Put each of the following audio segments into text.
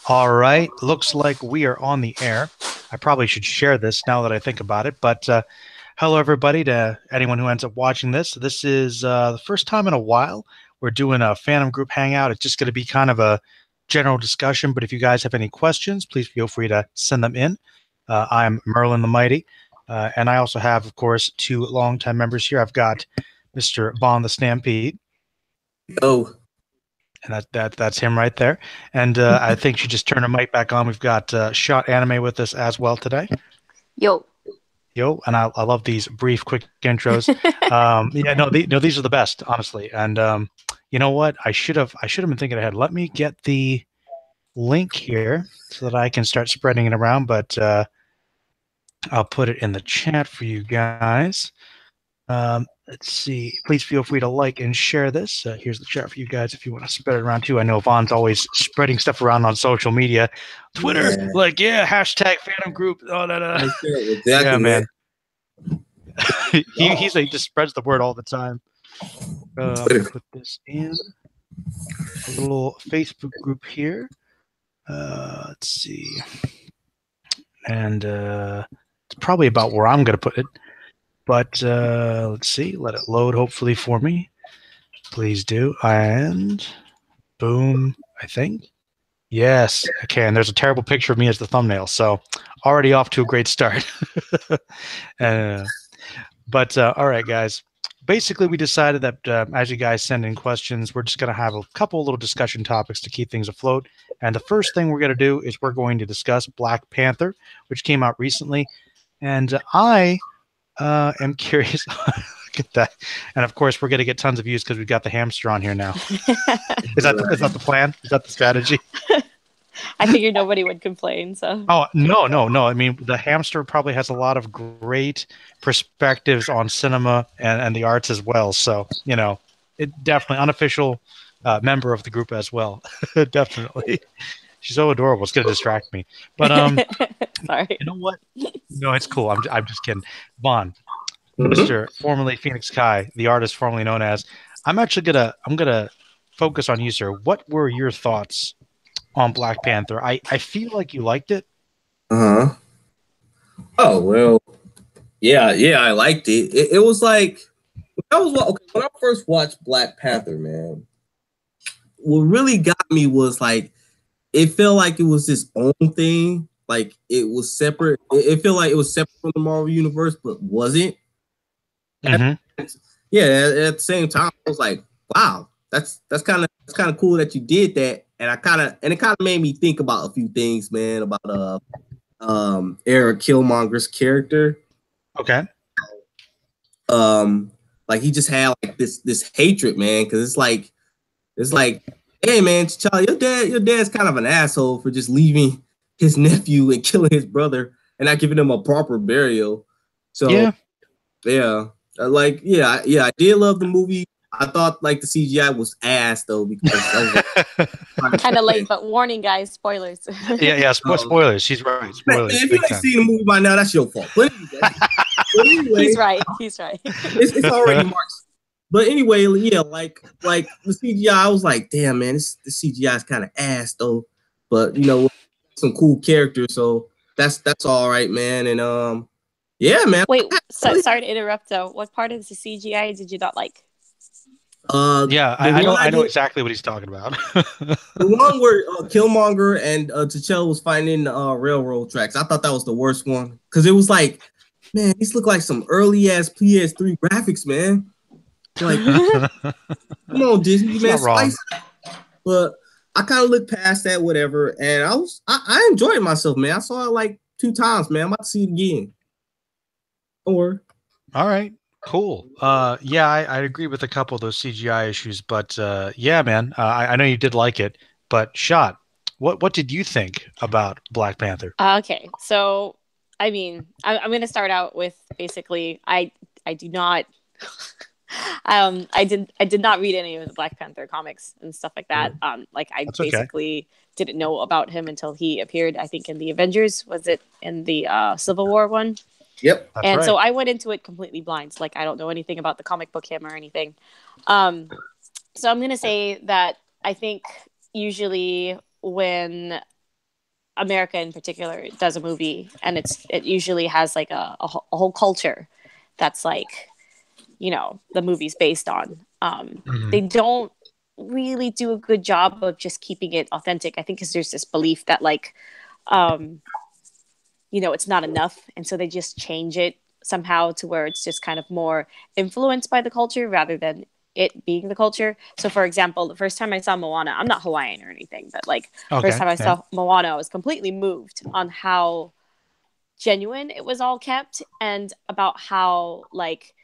All right, looks like we are on the air. I probably should share this now that I think about it. But hello, everybody, to anyone who ends up watching this. This is the first time in a while we're doing a Phantom Group Hangout. It's just going to be kind of a general discussion. But if you guys have any questions, please feel free to send them in. I'm Merlin the Mighty. And I also have, of course, two longtime members here. I've got Mr. Bond the Stampede. Oh, And that's him right there. And I think she just turned her mic back on. We've got Shot Anime with us as well today. Yo. Yo, and I love these brief, quick intros. Yeah, no, these are the best, honestly. And you know what? I should have been thinking ahead. Let me get the link here so that I can start spreading it around. But I'll put it in the chat for you guys. Let's see. Please feel free to like and share this. Here's the chat for you guys if you want to spread it around too. I know Vaughn's always spreading stuff around on social media. Twitter, hashtag Phantom Group. Oh, exactly. yeah, man. He He just spreads the word all the time. Put this in a little Facebook group here. Let's see. And it's probably about where I'm going to put it. But let's see. Let it load, hopefully, for me. Please do. And boom, I think. Yes. Okay, and there's a terrible picture of me as the thumbnail. So already off to a great start. But all right, guys. Basically, we decided that as you guys send in questions, we're just going to have a couple little discussion topics to keep things afloat. And the first thing we're going to do is we're going to discuss Black Panther, which came out recently. And I am curious. Look at that. And of course, we're going to get tons of views because we've got the hamster on here now. Is that the plan? Is that the strategy? I figured nobody would complain. So. Oh, no. I mean, the hamster probably has a lot of great perspectives on cinema and the arts as well. So, you know, it definitely unofficial member of the group as well. Definitely. She's so adorable. It's going to distract me. But sorry. You know what? No, it's cool. I'm just kidding. Vaughn, Mr. Formerly Phoenix Kai, the artist formerly known as. I'm gonna focus on you, sir. What were your thoughts on Black Panther? I feel like you liked it. Uh-huh. Oh, well, yeah, I liked it. It was like when I first watched Black Panther, man. What really got me was like it felt like it was its own thing. Like it was separate. It felt like it was separate from the Marvel universe, but wasn't. Mm-hmm. Yeah, at the same time, I was like, wow, that's kind of cool that you did that. And it kind of made me think about a few things, man, about Eric Killmonger's character. Okay. Like he just had like this hatred, man, because it's like, hey man, T'Challa, your dad's kind of an asshole for just leaving his nephew and killing his brother and not giving him a proper burial. So yeah. I did love the movie. I thought like the CGI was ass though because kind of late, but warning, guys, spoilers. yeah, spoilers. She's right. Spoilers. Man, if you ain't seen the movie by now, that's your fault. But anyway, he's right. It's already marked. But anyway, yeah, like the CGI, I was like, damn man, the CGI is kind of ass though. But you know, some cool characters, so that's all right, man. And yeah, man. Wait, sorry to interrupt though. What part of the CGI did you not like? Yeah, I know exactly what he's talking about. The one where Killmonger and T'Challa was fighting in railroad tracks. I thought that was the worst one because it was like, man, these look like some early ass PS3 graphics, man. Like, come on, Disney, man. But I kind of looked past that, whatever, and I enjoyed myself, man. I saw it like 2 times, man. I'm about to see it again. Don't worry. All right. Cool. Yeah, I agree with a couple of those CGI issues, but yeah, man, I know you did like it. But Shot, what did you think about Black Panther? Okay, so I mean, I'm going to start out with basically, I do not, I did not read any of the Black Panther comics and stuff like that. Like I basically didn't know about him until he appeared. I think in the Avengers. Was it in the Civil War one? Yep. And so I went into it completely blind. Like I don't know anything about the comic book him or anything. So I'm going to say that I think usually when America in particular does a movie, and it usually has like a whole culture that's like, the movie's based on. Mhm. They don't really do a good job of just keeping it authentic. I think because there's this belief that like, um, it's not enough, and so they just change it somehow to where it's just kind of more influenced by the culture rather than it being the culture. So, for example, the first time I saw Moana, I'm not Hawaiian or anything, but like first Okay. time I Yeah. saw Moana, I was completely moved on how genuine it was all kept, and about how like,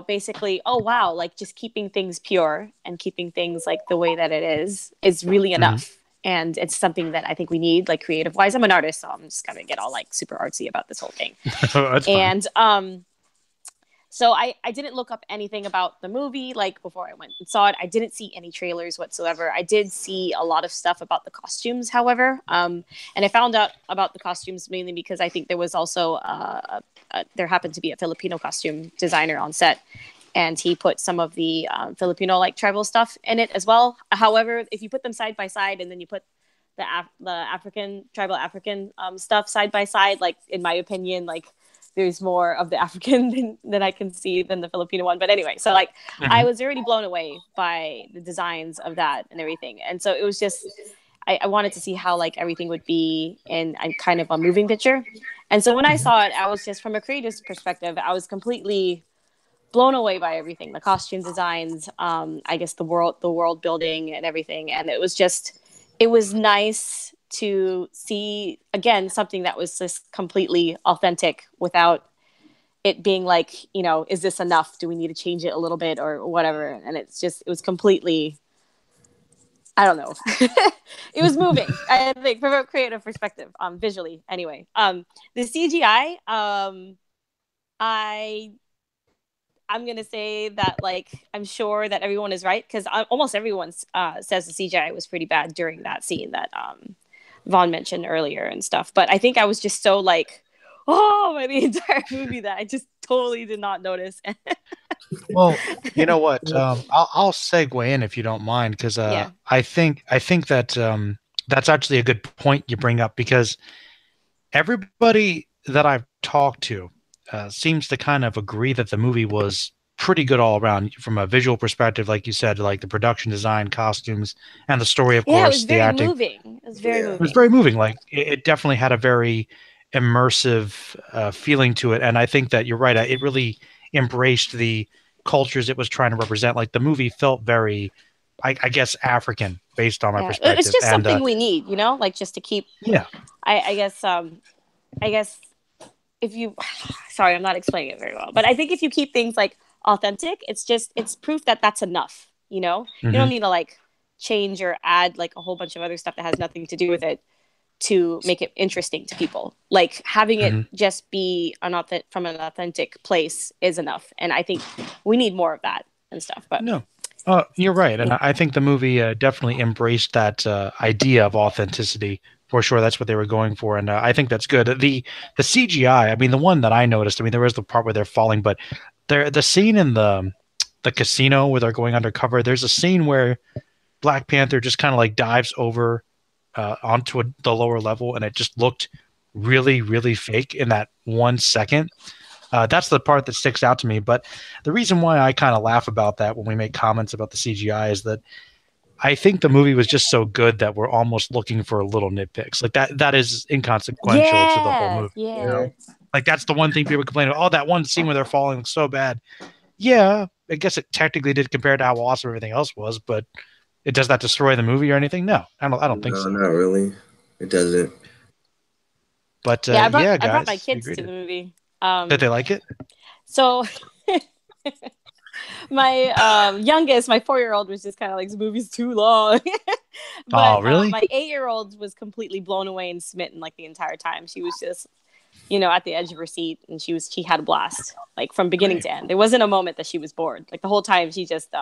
basically, oh wow, like just keeping things pure and keeping things like the way that it is really Mhm. enough. And it's something that I think we need, like creative wise. I'm an artist, so I'm just gonna get all like super artsy about this whole thing. That's fine. And so I didn't look up anything about the movie like before I went and saw it. I didn't see any trailers whatsoever. I did see a lot of stuff about the costumes, however, and I found out about the costumes mainly because I think there was also there happened to be a Filipino costume designer on set, and he put some of the Filipino like tribal stuff in it as well. However, if you put them side by side and then you put the African tribal African stuff side by side, like in my opinion, like there's more of the African than I can see than the Filipino one. But anyway, so like I Mhm. was already blown away by the designs of that and everything, and so it was just I wanted to see how like everything would be in kind of a moving picture. And so when I Mhm. saw it, I was just from a creative perspective, I was completely blown away by everything, the costume designs, I guess the world building and everything. And it was nice to see again something that was just completely authentic without it being like, is this enough, do we need to change it a little bit or whatever. And it was completely, I don't know. It was moving, I think, from a creative perspective, visually anyway. The CGI, I I'm gonna say that like I'm sure that everyone is right because almost everyone says the CGI was pretty bad during that scene that Vaughn mentioned earlier and stuff. But I think I was just so like, oh, by the entire movie that I just totally did not notice. Well, you know what? I'll segue in if you don't mind, because Yeah, I think that that's actually a good point you bring up because everybody that I've talked to seems to kind of agree that the movie was pretty good all around from a visual perspective, like you said, like the production design, costumes, and the story, of yeah, it was course, the very acting. moving. It was very Yeah. It was moving. very moving. Like it definitely had a very immersive feeling to it, and I think that you're right. It really embraced the cultures it was trying to represent. Like the movie felt very, I guess, African based on my Yeah, it's perspective, just and something we need, like just to keep. yeah. I guess I guess if you sorry, I'm not explaining it very well, but I think if you keep things like authentic, it's proof that that's enough. You don't Hmm. need to like change or add like a whole bunch of other stuff that has nothing to do with it to make it interesting to people. Like having it Hmm. just be from an authentic place is enough, and I think we need more of that and stuff. But No, you're right, and yeah, I think the movie definitely embraced that idea of authenticity for sure. That's what they were going for, and I think that's good. The CGI, I mean, the one that I noticed, I mean, there is the part where they're falling, but the scene in the casino where they're going undercover. There's a scene where Black Panther just kind of like dives over onto the lower level, and it just looked really, really fake in that 1 second. That's the part that sticks out to me. But the reason why I kind of laugh about that when we make comments about the CGI is that I think the movie was just so good that we're almost looking for little nitpicks. Like that is inconsequential to the whole yeah, movie. You yeah. know, like that's the one thing people complain about. Oh, that one scene where they're falling looks so bad. Yeah, I guess it technically did compared to how awesome everything else was, but it does that destroy the movie or anything? No, I don't think No, so. not really. It doesn't. But Yeah, yeah, I brought my guys, kids agreed. to the movie. Did they like it? So my youngest, my 4-year-old, was just kind of like, this movie's too long. Oh, But really? my 8-year-old was completely blown away and smitten like the entire time. She was just, at the edge of her seat, and she had a blast like from beginning Great. to end. There wasn't a moment that she was bored. Like the whole time, she just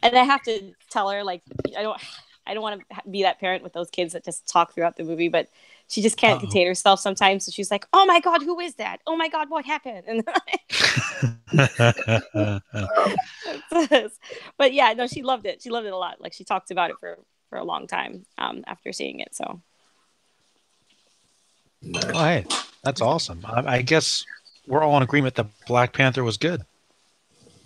and I have to tell her like I don't want to be that parent with those kids that just talk throughout the movie, but she just can't Uh-oh. contain herself sometimes. So she's like, "Oh my god, who is that? Oh my god, what happened?" And but yeah, no, she loved it. She loved it a lot. Like she talked about it for a long time after seeing it. So Oh, hey, that's awesome. I guess we're all in agreement that Black Panther was good.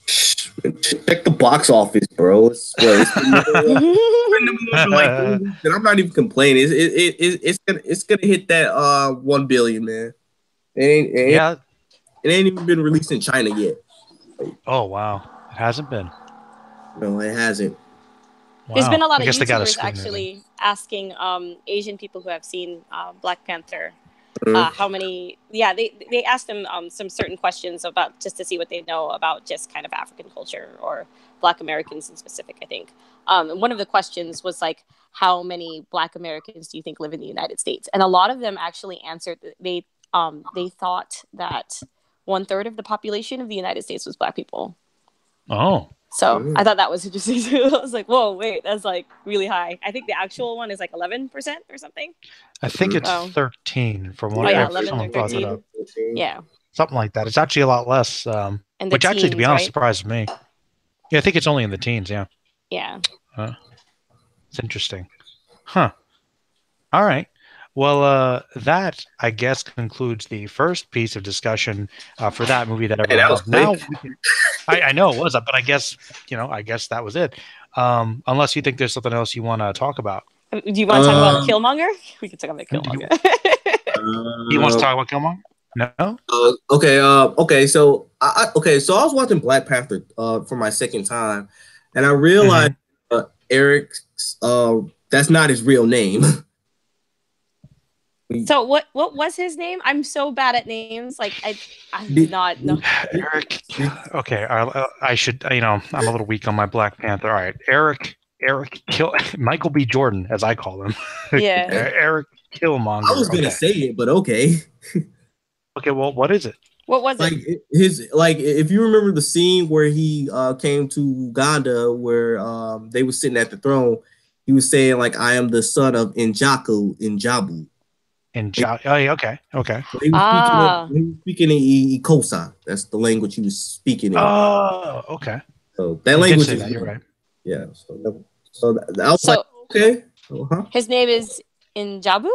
Check the box office, bro. It's been number one for like 3 weeks, and I'm not even complaining. It's gonna hit that 1 billion, man. Yeah. It ain't even been released in China yet. Oh, wow. It hasn't been. No, it hasn't. There's been Wow. a lot I of guess they got to YouTubers screen it then. actually asking Asian people who have seen Black Panther Mhm. how many. Yeah, they asked them some certain questions about just to see what they know about just kind of African culture or Black Americans in specific. I think and one of the questions was like, how many Black Americans do you think live in the United States? And a lot of them actually answered that they thought that 1/3 of the population of the United States was Black people. Oh. So I thought that was interesting too. I was like, whoa, wait, that's like really high. I think the actual one is like 11% or something. I think it's Oh, 13 from oh what yeah, if 11 or someone brought that 13. up. Yeah. Something like that. It's actually a lot less, And the which actually, to be teens, honest, right? surprised me. Yeah, I think it's only in the teens. Yeah. Yeah. It's interesting. Huh. All right. Well, that I guess concludes the first piece of discussion for that movie that Hey, everyone that was loved. Now, quick. I know it was, but I guess I guess that was it. Unless you think there's something else you want to talk about. Do you want to talk about Um, Killmonger? We could talk about Do you, Killmonger. he wants to um, talk about Killmonger? No. okay. Okay. So okay. So I was watching Black Panther for my second time, and I realized Hmm. Eric's that's not his real name. So what was his name? I'm so bad at names. Like I did Did- not know. Eric. did- Okay. I should. I'm a little weak on my Black Panther. All right. Eric Kill Michael B. Jordan, as I call him. Yeah. Eric I was Killmonger. gonna Okay. say it, but okay. Okay. Well, what is it? What was Like it? his like if you remember the scene where he came to Uganda where they were sitting at the throne, he was saying like I am the son of Njaku Njabu. Oh, yeah, okay. Okay. Ah. He was speaking in Ikosa. That's the language he was speaking in. Oh, okay. So that He did language say is that. You're right. yeah. I was like, So okay. Uh-huh. his name is Injabu?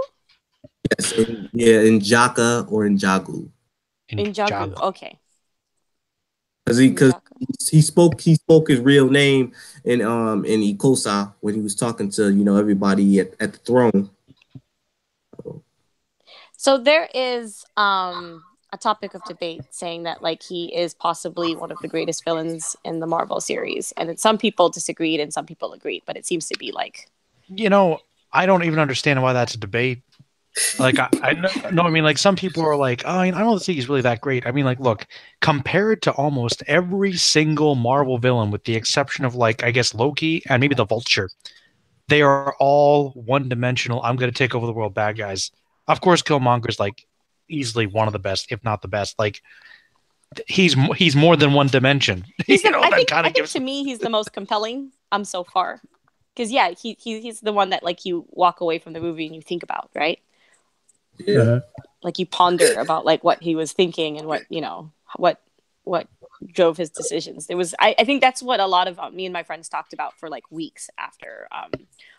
Yes, yeah, in Jaka or in Jagu. In Injagu. Java. Okay. Because Injaku. he spoke his real name in Ikosa when he was talking to everybody at the throne. So there is a topic of debate saying that like he is possibly one of the greatest villains in the Marvel series, and then some people disagreed and some people agreed, but it seems to be like I don't even understand why that's a debate. Like, I know, I mean, like, some people are like, oh, I don't think he's really that great. I mean, like, look, compared to almost every single Marvel villain, with the exception of, like, I guess Loki and maybe the Vulture, they are all one-dimensional. I'm going to take over the world bad guys. Of course, Killmonger's like easily one of the best, if not the best. Like, he's more than one dimension. he's the That kind I of think gives. to me he's the most compelling so far. Because yeah, he's the one that like you walk away from the movie and you think about, right? Yeah. Like you ponder about like what he was thinking and what what drove his decisions. It was I think that's what a lot of me and my friends talked about for like weeks after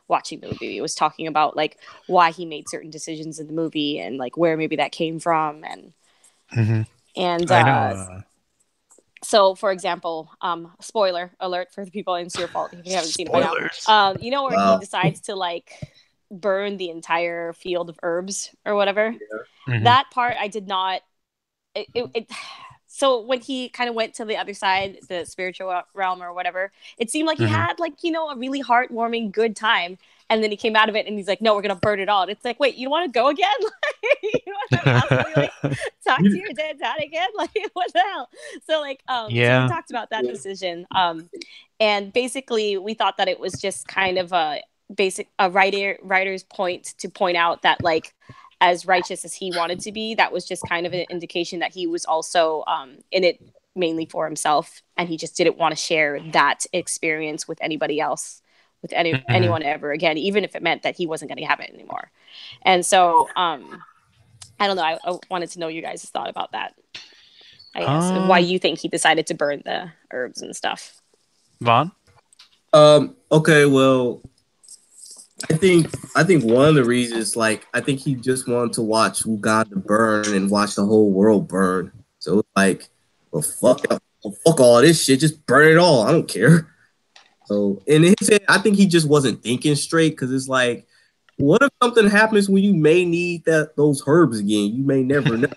watching the movie. It was talking about like why he made certain decisions in the movie and like where maybe that came from Mhm. and I know. so for example, spoiler alert for the people, and it's your fault if you haven't seen it by now. Spoilers. Where he Wow. decides to like burn the entire field of herbs or whatever. Mhm. That part I did not it so when he kind of went to the other side, the spiritual realm or whatever, it seemed like he Mhm. had like a really heartwarming good time, and then he came out of it and he's like, no, we're gonna burn it all. And it's like, wait, you don't want to go again? Like, you don't want to possibly like talk to your dead dad again? Like, what the hell? So like so we Yeah. talked about that decision, and basically we thought that it was just kind of a writer's point to point out that like as righteous as he wanted to be, that was just kind of an indication that he was also in it mainly for himself, and he just didn't want to share that experience with anybody else, with anyone ever again, even if it meant that he wasn't going to have it anymore. And so I don't know, I wanted to know you guys' thought about that, I guess, of why Um, you think he decided to burn the herbs and stuff. Vaughn. Okay. Well, I think one of the reasons, like, I think he just wanted to watch Uganda burn and watch the whole world burn. So it's like, fuck all this shit, just burn it all. I don't care. So in his head, I think he just wasn't thinking straight because it's like, what if something happens when you may need those herbs again? You may never know.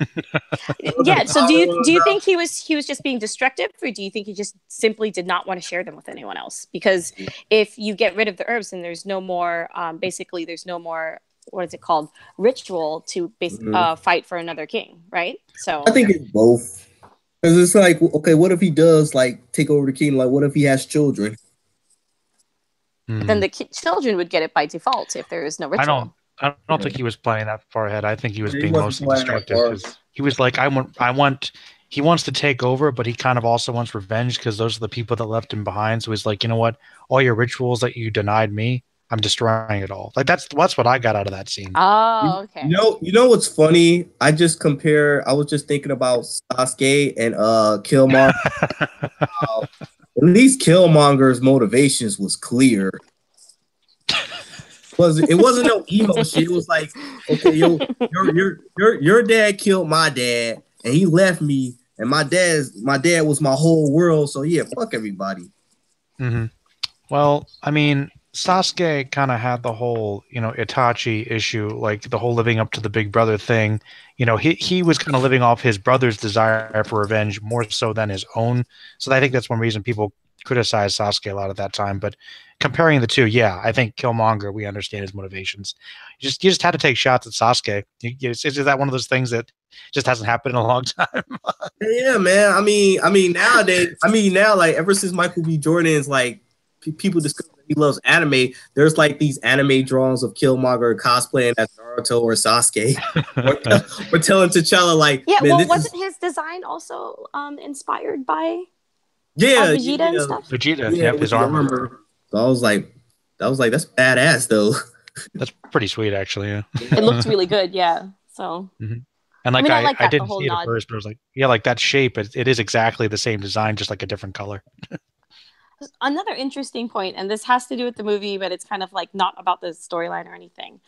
Yeah. So do you think he was just being destructive, or do you think he just simply did not want to share them with anyone else? Because if you get rid of the herbs, then there's no more. Basically, there's no more. What is it called? Ritual to fight for another king, right? So I think it's both. Because it's like, okay, what if he does like take over the kingdom? Like, what if he has children? Then the children would get it by default if there is no ritual. I don't think he was planning that far ahead. I think he was He being wasn't mostly planning that destructive far. because he was like, he wants to take over, but he kind of also wants revenge because those are the people that left him behind. So he's like, you know what? All your rituals that you denied me, I'm destroying it all. Like that's what I got out of that scene. Oh, okay. You know what's funny? I was just thinking about Sasuke and Killmonger. At least Killmonger's motivations was clear. It wasn't no emo shit. It was like, okay, your dad killed my dad, and he left me, and my dad was my whole world. So yeah, fuck everybody. Mm-hmm. Well, I mean, Sasuke kind of had the whole, Itachi issue, like the whole living up to the big brother thing. He was kind of living off his brother's desire for revenge more so than his own. So I think that's one reason people criticize Sasuke a lot at that time. But comparing the two, yeah, I think Killmonger, we understand his motivations. You just had to take shots at Sasuke. Is that one of those things that just hasn't happened in a long time? Yeah, man. I mean, nowadays, now, like, ever since Michael B. Jordan's like people discover that he loves anime, there's like these anime drawings of Killmonger cosplaying as Naruto or Sasuke. We're telling T'Challa like, yeah. Man, Well, wasn't his design also inspired by Vegeta and stuff? Vegeta, yeah, his armor. So I was like, that's badass though. That's pretty sweet, actually. Yeah. It looked really good, yeah. So. Mm-hmm. And like I didn't see it at first, but I was like, yeah, like that shape, it is exactly the same design, just like a different color. Another interesting point, and this has to do with the movie, but it's kind of like not about the storyline or anything.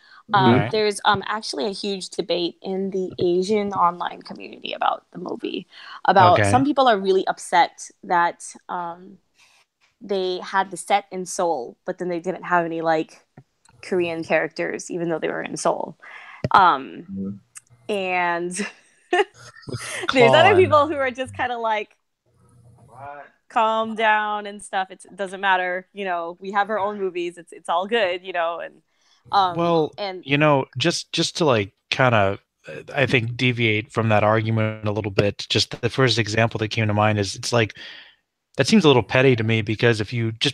There's actually a huge debate in the Asian online community about the movie. Some people are really upset that they had the set in Seoul, but then they didn't have any like Korean characters, even though they were in Seoul. And there's other people who are just kind of like, calm down and stuff. It doesn't matter. We have our own movies. It's all good, and just to like kind of, I think, deviate from that argument a little bit. Just the first example that came to mind is it's like that seems a little petty to me because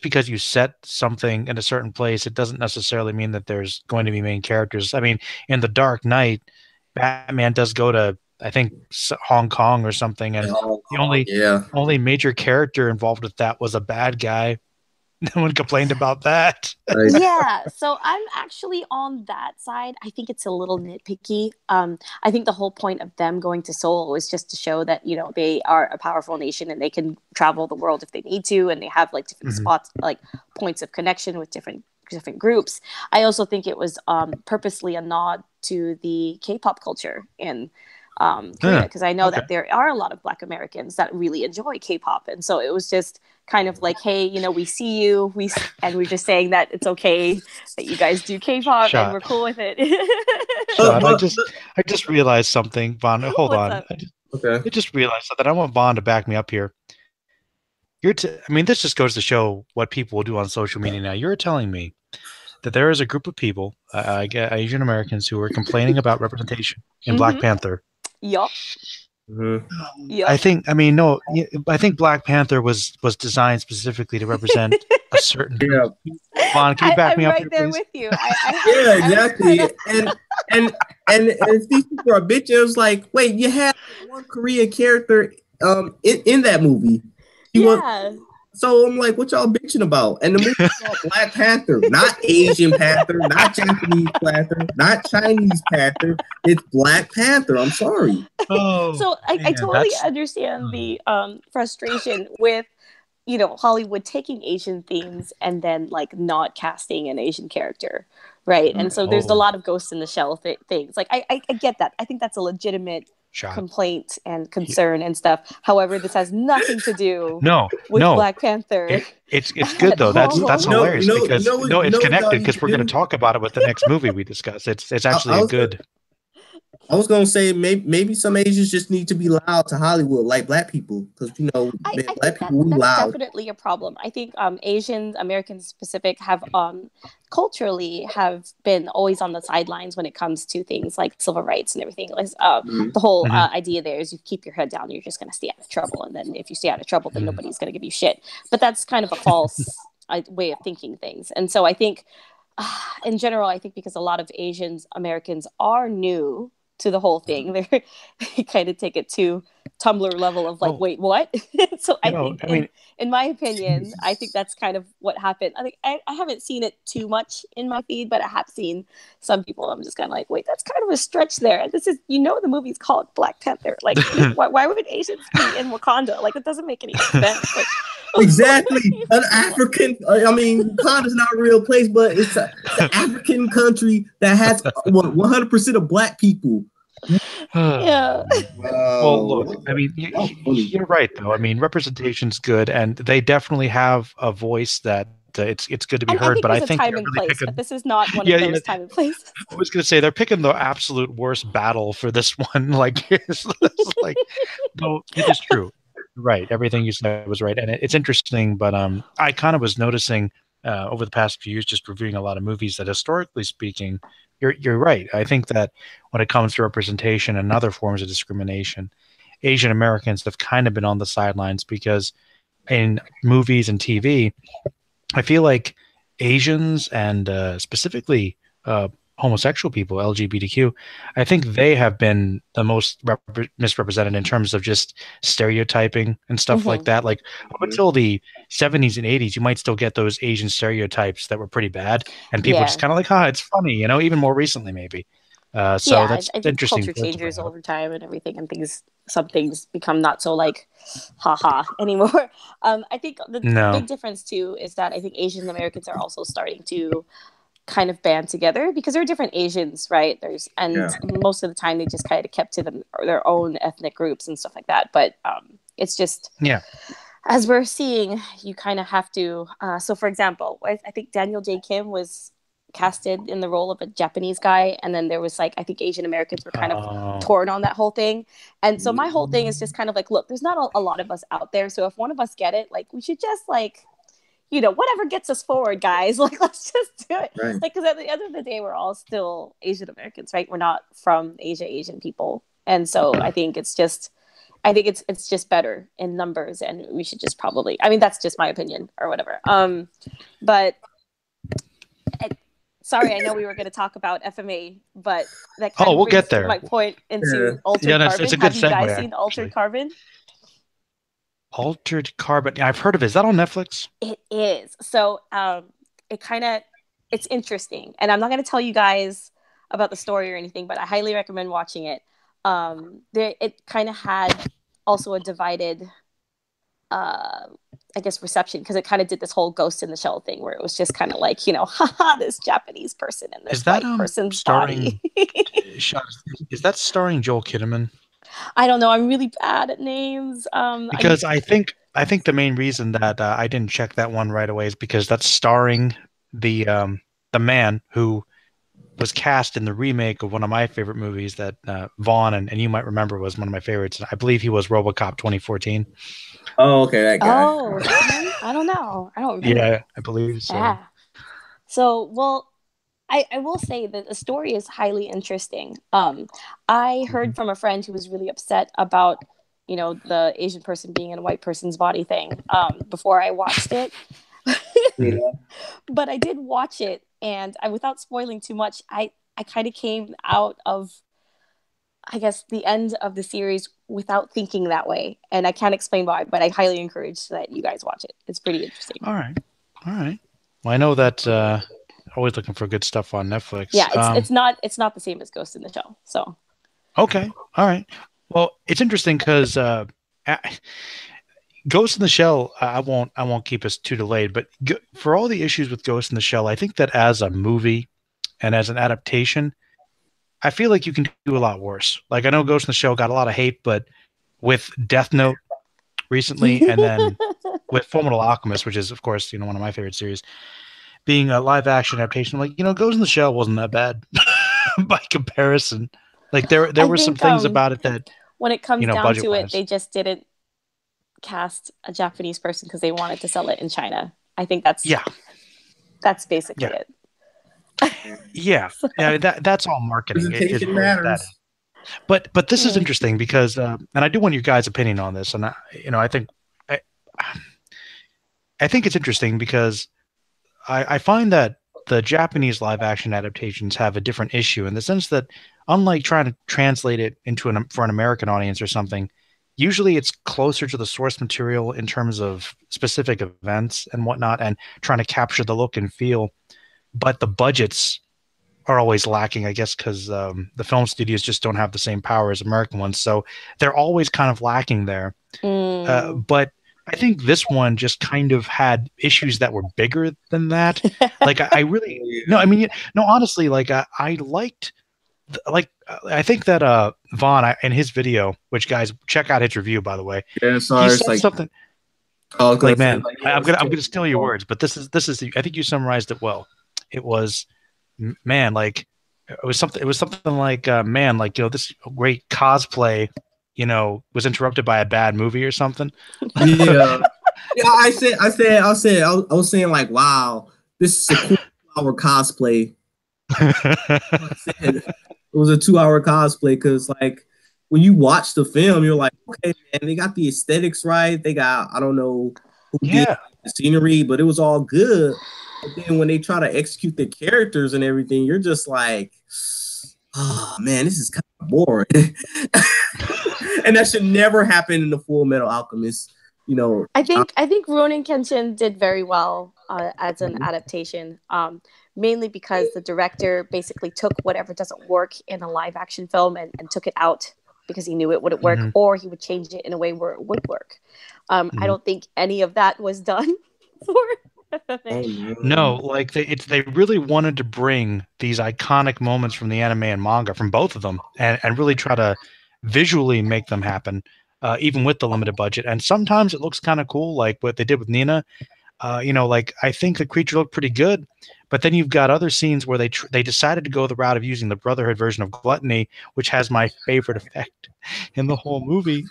because you set something in a certain place, it doesn't necessarily mean that there's going to be main characters. I mean, in The Dark Knight, Batman does go to, I think, Hong Kong or something, and the only major character involved with that was a bad guy. No one complained about that. Yeah, so I'm actually on that side. I think it's a little nitpicky. I think the whole point of them going to Seoul was just to show that they are a powerful nation and they can travel the world if they need to, and they have like different spots, like points of connection with different groups. I also think it was purposely a nod to the K-pop culture in Korea, because I know that there are a lot of Black Americans that really enjoy K-pop, and so it was just kind of like, hey, we see you, and we're just saying that it's okay that you guys do K-pop, and we're cool with it. I just realized something, Vaughn. Hold on. I just realized that I want Vaughn to back me up here. This just goes to show what people will do on social media now. You're telling me that there is a group of people, Asian Americans, who are complaining about representation in Black Panther. Yup. Yep. I think Black Panther was designed specifically to represent a certain group. Vaughn, can you back me up right here, there please? with you. Yeah, exactly. And if these people are bitches, it was like, wait, you had one Korean character in that movie. So I'm like, what y'all bitching about? And the movie's called Black Panther, not Asian Panther, not Japanese Panther, not Chinese Panther. It's Black Panther. I'm sorry. So I totally understand the frustration with, Hollywood taking Asian themes and then like not casting an Asian character, right? And so there's a lot of Ghost in the Shell things. Like I get that. I think that's a legitimate complaint and concern and stuff. However, this has nothing to do with Black Panther. It's good though. That's hilarious because it's connected because we're going to talk about it with the next movie we discuss. It's actually good. I was gonna say maybe some Asians just need to be loud to Hollywood like black people because black people we loud. That's definitely a problem. I think Asian Americans specific have culturally have been always on the sidelines when it comes to things like civil rights and everything. Like the whole idea there is you keep your head down, you're just gonna stay out of trouble, and then if you stay out of trouble, then nobody's gonna give you shit. But that's kind of a false way of thinking things, and so I think in general, I think because a lot of Asian Americans are new to the whole thing, they kind of take it to Tumblr level of like, wait, what? So in my opinion, I think that's kind of what happened. I think I haven't seen it too much in my feed, but I have seen some people. I'm just kind of like, wait, that's kind of a stretch there. This is, the movie's called Black Panther. Like, why would Asians be in Wakanda? Like, it doesn't make any sense. Like, exactly, an African. Wakanda's not a real place, but it's an African country that has 100% of black people. Yeah. Well, look, you're right though. Representation's good, and they definitely have a voice that it's good to be heard. But I think time and place. But this is not one of those time and places. I was going to say they're picking the absolute worst battle for this one. Like, it's like, no, it is true. Right, everything you said was right, and it's interesting. But I kind of was noticing over the past few years, just reviewing a lot of movies, that historically speaking, you're right. I think that when it comes to representation and other forms of discrimination, Asian Americans have kind of been on the sidelines because in movies and TV, I feel like Asians and specifically homosexual people, LGBTQ, I think they have been the most misrepresented in terms of just stereotyping and stuff like that. Like up until the 70s and 80s, you might still get those Asian stereotypes that were pretty bad, and people just kind of like, it's funny, even more recently maybe. So that's I think interesting. Culture changes over time and everything, and some things become not so like haha anymore. I think the big difference too is that I think Asian Americans are also starting to kind of band together because they're different Asians, right? Most of the time they just kind of kept to their own ethnic groups and stuff like that. But it's just as we're seeing, you kind of have to. So, for example, I think Daniel J. Kim was casted in the role of a Japanese guy, and then there was like I think Asian Americans were kind of torn on that whole thing. And so my whole thing is just kind of like, look, there's not a lot of us out there, so if one of us get it, like we should just like, whatever gets us forward, guys. Like, let's just do it. Right. Like, because at the end of the day, we're all still Asian Americans, right? We're not from Asian people, and so I think it's just better in numbers, and we should just probably. That's just my opinion or whatever. But sorry, I know we were going to talk about FMA, but that kind of we'll get there. My point into Altered Carbon. It's a good Have you guys segue, seen Altered Carbon? Altered Carbon. I've heard of it. Is that on Netflix? It is. So it's interesting. And I'm not going to tell you guys about the story or anything, but I highly recommend watching it. It kind of had also a divided, reception because it kind of did this whole Ghost in the Shell thing where it was just kind of like, haha, this Japanese person in this white person's body. Is that starring Joel Kinnaman? I don't know. I'm really bad at names. Because I think the main reason that I didn't check that one right away is because that's starring the man who was cast in the remake of one of my favorite movies that Vaughn and you might remember was one of my favorites. I believe he was RoboCop 2014. Oh, okay, that guy. Oh, I don't know. I don't remember. Yeah, I believe so. Yeah. So, well, I will say that the story is highly interesting. I heard from a friend who was really upset about, the Asian person being in a white person's body thing before I watched it. But I did watch it, and without spoiling too much, I kind of came out of, I guess, the end of the series without thinking that way. And I can't explain why, but I highly encourage that you guys watch it. It's pretty interesting. All right. Well, I know that always looking for good stuff on Netflix. Yeah, it's not the same as Ghost in the Shell. So. Okay. All right. Well, it's interesting because Ghost in the Shell, I won't keep us too delayed, but for all the issues with Ghost in the Shell, I think that as a movie and as an adaptation, I feel like you can do a lot worse. Like I know Ghost in the Shell got a lot of hate, but with Death Note recently, and then with Fullmetal Alchemist, which is of course one of my favorite series, being a live action adaptation, like Ghost in the Shell wasn't that bad by comparison. Like there I were some think things about it that when it comes down budget to it, wise. they just didn't cast a Japanese person because they wanted to sell it in China. I think that's basically it. Yeah, yeah, that's all marketing. Is Presentation really what that matters. is. But this is interesting because, and I do want your guys' opinion on this, and I think I think it's interesting because I find that the Japanese live action adaptations have a different issue in the sense that, unlike trying to translate it into for an American audience or something, usually it's closer to the source material in terms of specific events and whatnot, and trying to capture the look and feel. But the budgets are always lacking, I guess, because the film studios just don't have the same power as American ones, so they're always kind of lacking there. But I think this one just kind of had issues that were bigger than that. Like I really no, I mean no, honestly, like I liked I think that Vaughn in his video, which guys check out his review by the way, Yeah, he sorry. said something like, man, I'm gonna steal your words, but this is I think you summarized it well. It was, man, like it was something like man, like this great cosplay was interrupted by a bad movie or something. Yeah. Yeah, I was saying like, wow, this is a cool 2-hour cosplay. It was a 2-hour cosplay because like when you watch the film, you're like, okay, man, they got the aesthetics right. They got, I don't know who did the scenery, but it was all good. But then when they try to execute the characters and everything, you're just like, oh man, this is kind of boring. And that should never happen in the Full Metal Alchemist. I think Ronin Kenshin did very well as an adaptation, mainly because the director basically took whatever doesn't work in a live action film and took it out because he knew it wouldn't work, or he would change it in a way where it would work. I don't think any of that was done for FMA. No, like they really wanted to bring these iconic moments from the anime and manga, from both of them, and really try to visually make them happen, even with the limited budget. And sometimes it looks kind of cool, like what they did with Nina. Like I think the creature looked pretty good, but then you've got other scenes where they decided to go the route of using the Brotherhood version of gluttony, which has my favorite effect in the whole movie,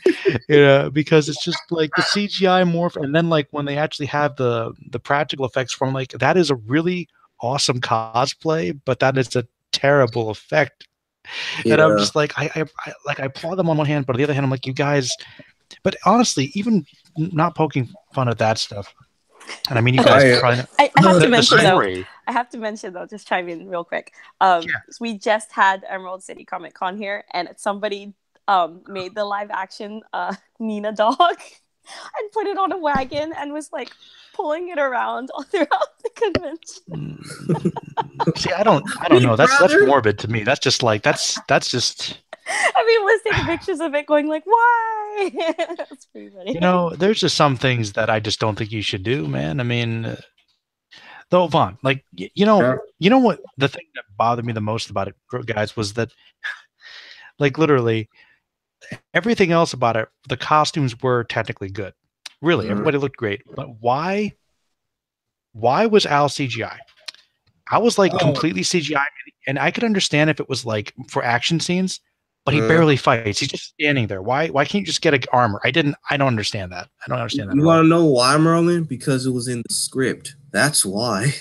because it's just like the CGI morph, and then like when they actually have the practical effects from, like, that is a really awesome cosplay, but that is a terrible effect. Yeah. And I'm just like, I applaud them on one hand, but on the other hand, I'm like, you guys. But honestly, even not poking fun at that stuff. And I mean, you guys probably know. I have to mention though, just chime in real quick. We just had Emerald City Comic Con here, and somebody made the live action Nina dog and put it on a wagon and was like pulling it around all throughout the convention. See, I don't know. That's morbid to me. That's just like that's just. I mean, was taking pictures of it, going like, "Why?" That's pretty funny. There's just some things that I just don't think you should do, man. I mean, though, Vaughn, like, you know what? The thing that bothered me the most about it, guys, was that, like, literally everything else about it, the costumes were technically good. Really, everybody looked great. But why was Al CGI? I was like completely CGI, and I could understand if it was like for action scenes. But he barely fights. He's just standing there. Why can't you just get an armor? I don't understand that. I don't understand that. You want to know why, Merlin? Because it was in the script. That's why.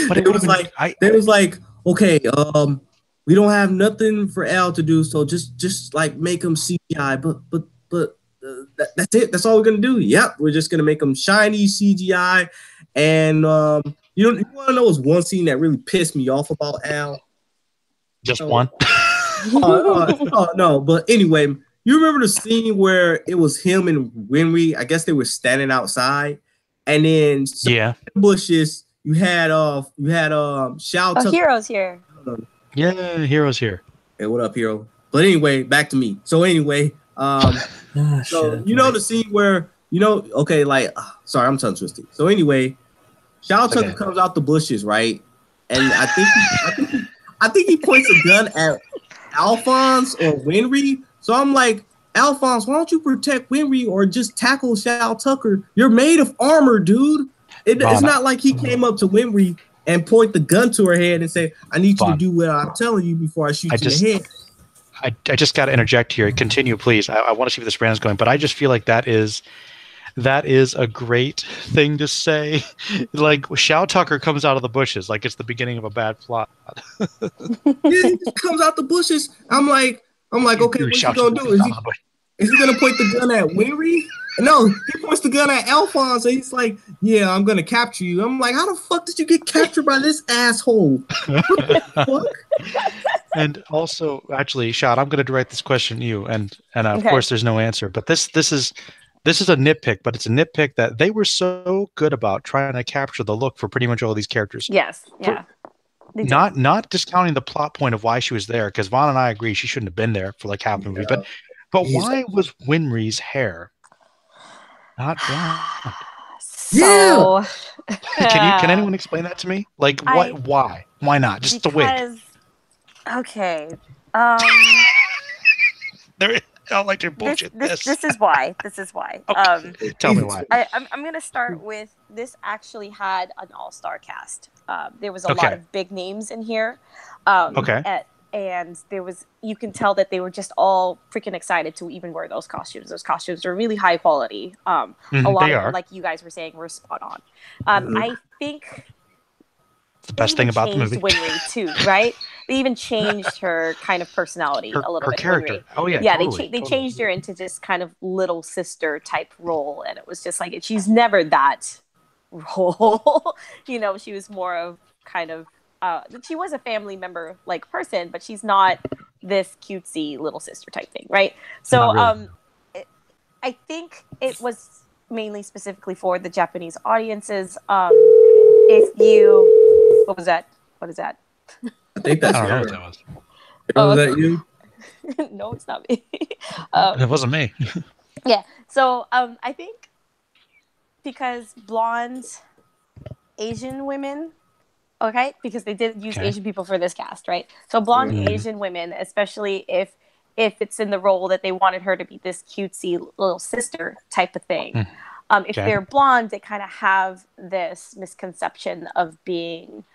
But it was like, okay, we don't have nothing for Al to do, so just like make him CGI. But that's it. That's all we're gonna do. Yep, we're just gonna make him shiny CGI. And you want to know was one scene that really pissed me off about Al. Just one? No, but anyway, you remember the scene where it was him and Winry? I guess they were standing outside, and then in the bushes you had Shao. Hero's here. Yeah, Hero's here. Hey, what up, Hero? But anyway, back to me. So anyway, So you know the scene where okay, like sorry, I'm tongue twisted. So anyway, Shao Tucker comes out the bushes, right? And I think he points a gun at Alphonse or Winry. So I'm like, Alphonse, why don't you protect Winry or just tackle Shao Tucker? You're made of armor, dude. It's not like he came up to Winry and point the gun to her head and say, I need you to do what I'm telling you before I shoot you in the head. I just got to interject here. Continue, please. I want to see where this brand is going, but I just feel like that is a great thing to say. Like Shao Tucker comes out of the bushes, like it's the beginning of a bad plot. Yeah, he just comes out the bushes. I'm like, okay, what's he gonna do? Is he gonna point the gun at Winry? No, he points the gun at Alphonse, and he's like, yeah, I'm gonna capture you. I'm like, how the fuck did you get captured by this asshole? What the fuck? And also, actually, Shad, I'm gonna direct this question to you, and of course, there's no answer. But this is a nitpick, but it's a nitpick that they were so good about trying to capture the look for pretty much all these characters. Yes, yeah. Not discounting the plot point of why she was there, because Vaughn and I agree she shouldn't have been there for like half the movie. But why was Winry's hair not blonde? So can anyone explain that to me? Like why? Why not? Just the wig. Okay. I don't like to bullshit this. This is why. This is why. Okay. Tell me why. I'm going to start with this actually had an all-star cast. There was a lot of big names in here. And there was, you can tell that they were just all freaking excited to even wear those costumes. Those costumes are really high quality. A lot of them, like you guys were saying, were spot on. I think the best thing about the movie. Winry too, right? They even changed her kind of personality a little bit. Her character. Winry. Oh yeah. Yeah, totally, they changed her into just kind of little sister type role, and it was just like she's never that role. She was more of kind of she was a family member like person, but she's not this cutesy little sister type thing, right? So really. I think it was mainly specifically for the Japanese audiences. If you what was that? What is that? I think that's I don't know what that was. Was that you? No, it's not me. It wasn't me. Yeah. So I think because blonde Asian women, okay, because they did use Asian people for this cast, right? So blonde Asian women, especially if it's in the role that they wanted her to be this cutesy little sister type of thing. If they're blonde, they kind of have this misconception of being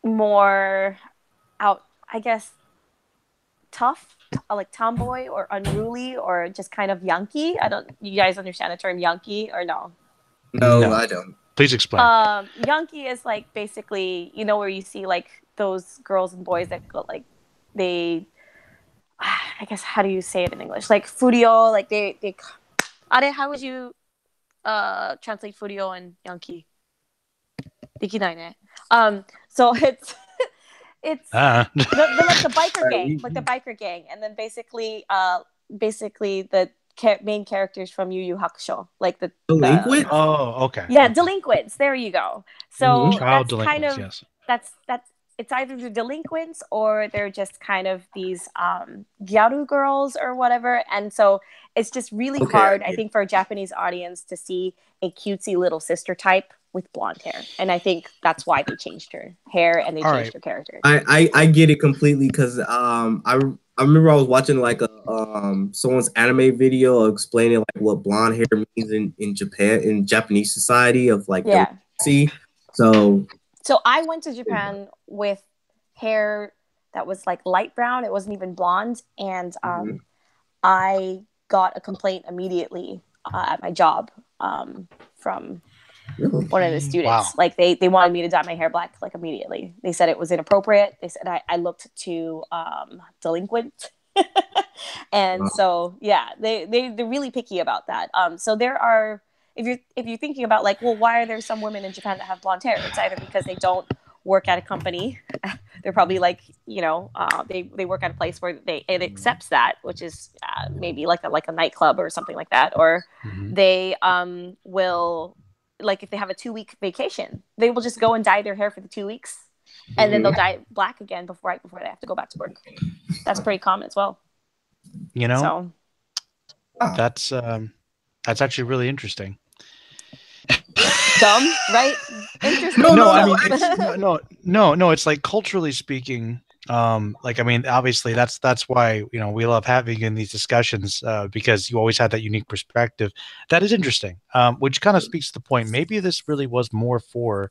more tough, like tomboy or unruly or just kind of Yankee. You guys understand the term Yankee or no? No, I don't. Please explain. Yankee is like basically, where you see like those girls and boys that go like I guess, how do you say it in English? Like furio, like they how would you translate furio and Yankee? Dikinai ne. So it's like the biker gang, and then basically the main characters from Yu Yu Hakusho, like the delinquents. Yeah, delinquents. There you go. So child that's kind of that's it's either the delinquents or they're just kind of these gyaru girls or whatever, and so it's just really hard, I think, for a Japanese audience to see a cutesy little sister type with blonde hair, and I think that's why they changed her hair and they changed her character. I get it completely because I remember I was watching like a someone's anime video explaining like what blonde hair means in Japan, in Japanese society of like So I went to Japan with hair that was like light brown. It wasn't even blonde, and I got a complaint immediately at my job from one of the students. Wow. Like they wanted me to dye my hair black like immediately. They said it was inappropriate. They said I looked too delinquent. And so they're really picky about that. So there are, if you're thinking about like, well, why are there some women in Japan that have blonde hair? It's either because they don't work at a company. They're probably like, they work at a place where it accepts that, which is maybe like a nightclub or something like that. Or they will, like if they have a 2-week vacation, they will just go and dye their hair for the 2 weeks, and then they'll dye it black again right before they have to go back to work. That's pretty common as well. Ah, that's actually really interesting. Dumb, right? Interesting. no, No, no, I no. mean, Actually, no. It's like culturally speaking, like I mean, obviously that's why we love having you in these discussions because you always have that unique perspective. That is interesting, which kind of speaks to the point. Maybe this really was more for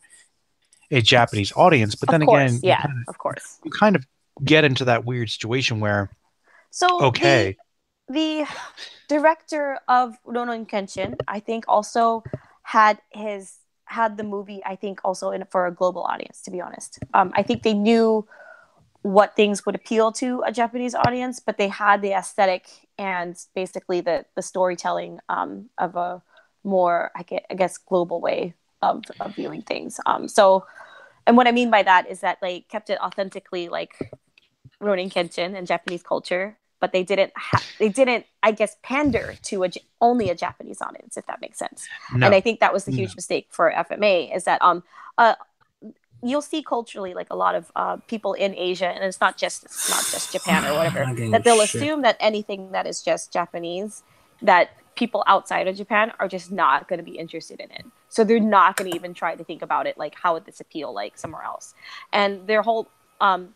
a Japanese audience, but Of then course, again, yeah, of course. you kind of get into that weird situation where So the okay, the director of Ronon Kenshin, I think, also had the movie. I think also for a global audience. To be honest, I think they knew what things would appeal to a Japanese audience, but they had the aesthetic and basically the storytelling of a more, I guess, global way of viewing things. So, and what I mean by that is that they kept it authentically like Ronin Kenshin and Japanese culture, but they didn't, I guess, pander to only a Japanese audience, if that makes sense. And I no, think that was the no. huge mistake for FMA is that uh, you'll see culturally like a lot of people in Asia, and it's not just Japan or whatever, my game that is they'll shit. assume that anything that is just Japanese, that people outside of Japan are just not going to be interested in it. So they're not going to even try to think about it like how would this appeal like somewhere else, and their whole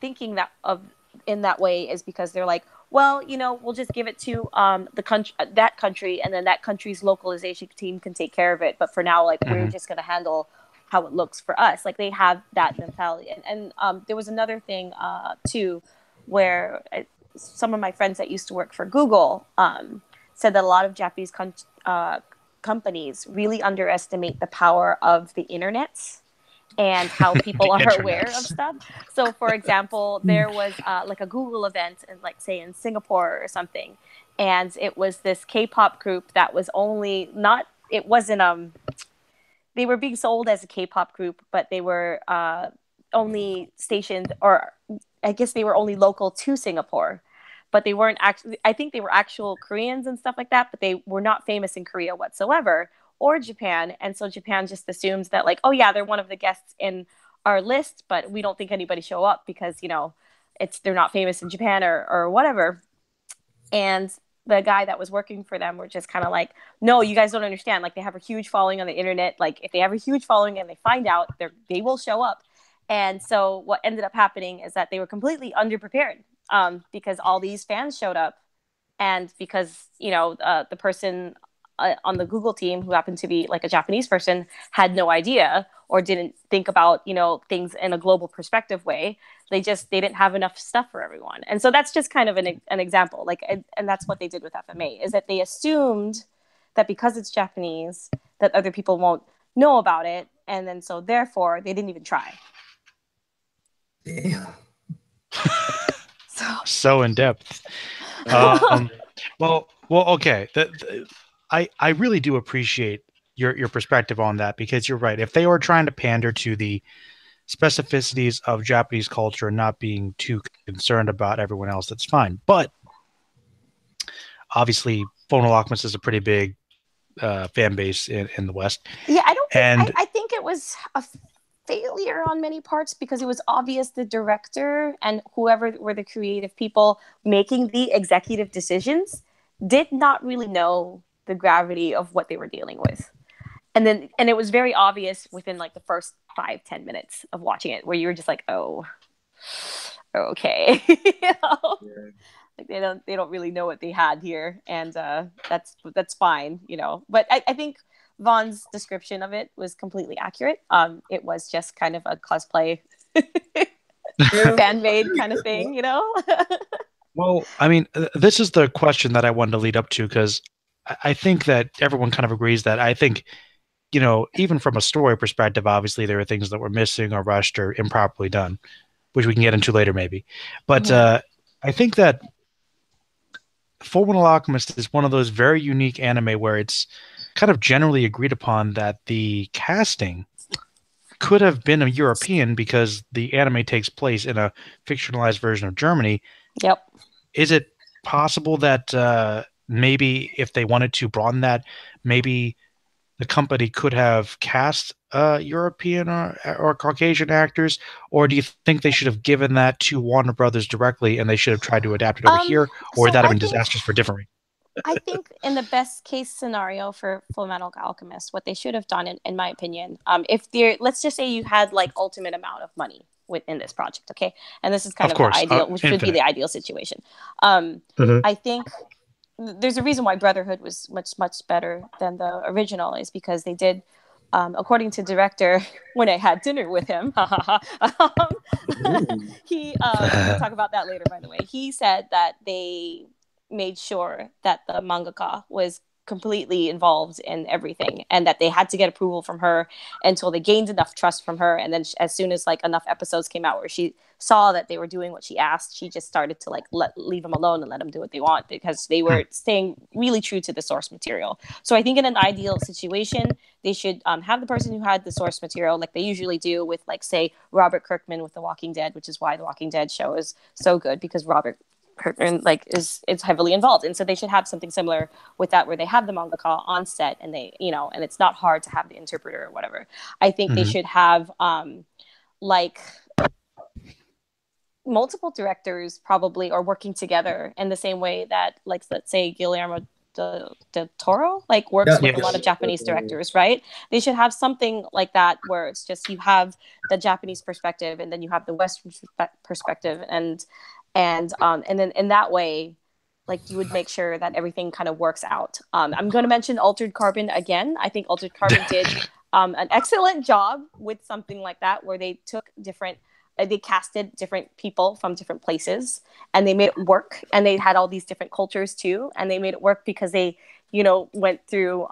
thinking that of in that way is because they're like, well, we'll just give it to the country, that country, and then that country's localization team can take care of it. But for now, like we're Mhm. just going to handle how it looks for us. Like they have that mentality. And there was another thing too, where some of my friends that used to work for Google said that a lot of Japanese companies really underestimate the power of the internet and how people The are aware of internets. stuff. So, for example, there was like a Google event, in, like say in Singapore or something, and it was this K-pop group that was only not. It wasn't they were being sold as a K-pop group, but they were only stationed, or I guess they were only local to Singapore. But they weren't actually. I think they were actual Koreans and stuff like that, but they were not famous in Korea whatsoever or Japan. And so Japan just assumes that like, oh yeah, they're one of the guests in our list, but we don't think anybody show up because they're not famous in Japan or whatever. And the guy that was working for them were just kind of like, no, you guys don't understand. Like they have a huge following on the internet. Like if they have a huge following and they find out, they will show up. And so what ended up happening is that they were completely underprepared because all these fans showed up, and because the person on the Google team who happened to be like a Japanese person had no idea or didn't think about things in a global perspective way. They didn't have enough stuff for everyone, and so that's just kind of an example. Like, and that's what they did with FMA is that they assumed that because it's Japanese that other people won't know about it, and then so therefore they didn't even try. Damn. So So in depth. Um, well, okay. I really do appreciate your perspective on that because you're right. If they were trying to pander to the specificities of Japanese culture and not being too concerned about everyone else, that's fine. But obviously, Phono Alchemist is a pretty big fan base in the West, yeah, I don't think and I think it was a failure on many parts because it was obvious the director and whoever were the creative people making the executive decisions did not really know the gravity of what they were dealing with. And it was very obvious within like the first 5-10 minutes of watching it where you were just like, oh, okay. Yeah. Like they don't really know what they had here, and that's fine, but I think Vaughn's description of it was completely accurate. It was just kind of a cosplay Yeah. fan made kind of thing. well, I mean, this is the question that I wanted to lead up to because I think that everyone kind of agrees that I think even from a story perspective, obviously there are things that were missing or rushed or improperly done, which we can get into later maybe. But Mhm. I think that Fullmetal Alchemist is one of those very unique anime where it's kind of generally agreed upon that the casting could have been a European because the anime takes place in a fictionalized version of Germany. Yep. Is it possible that maybe if they wanted to broaden that, maybe the company could have cast European or Caucasian actors, or do you think they should have given that to Warner Brothers directly and they should have tried to adapt it over Um, here, or would so that have I been think disastrous for different reasons? I think in the best case scenario for Full Metal Alchemist, what they should have done, in my opinion, if they're, let's just say you had like ultimate amount of money within this project, okay, and this is kind Of of the course, ideal, which would be infinite. the ideal situation. I think there's a reason why Brotherhood was much better than the original, is because they did. According to director, when I had dinner with him, he we can talk about that later. By the way, he said that they made sure that the mangaka was completely involved in everything, and that they had to get approval from her until they gained enough trust from her. And then as soon as like enough episodes came out where she saw that they were doing what she asked, she just started to like leave them alone and let them do what they want, because they were staying really true to the source material. So I think in an ideal situation, they should have the person who had the source material, like they usually do with, like, say, Robert Kirkman with The Walking Dead, which is why The Walking Dead show is so good, because Robert Kirkman like is heavily involved. And so they should have something similar with that, where they have the mangaka on set, and they, and it's not hard to have the interpreter or whatever. I think they should have like multiple directors probably, or working together in the same way that, like, let's say Guillermo del Toro like works with a lot of Japanese directors, right? They should have something like that, where it's just you have the Japanese perspective and then you have the Western perspective, and then in that way, like, you would make sure that everything kind of works out. I'm going to mention Altered Carbon again. I think Altered Carbon did an excellent job with something like that, where they took they casted different people from different places, and they made it work. And they had all these different cultures too, and they made it work because they, went through,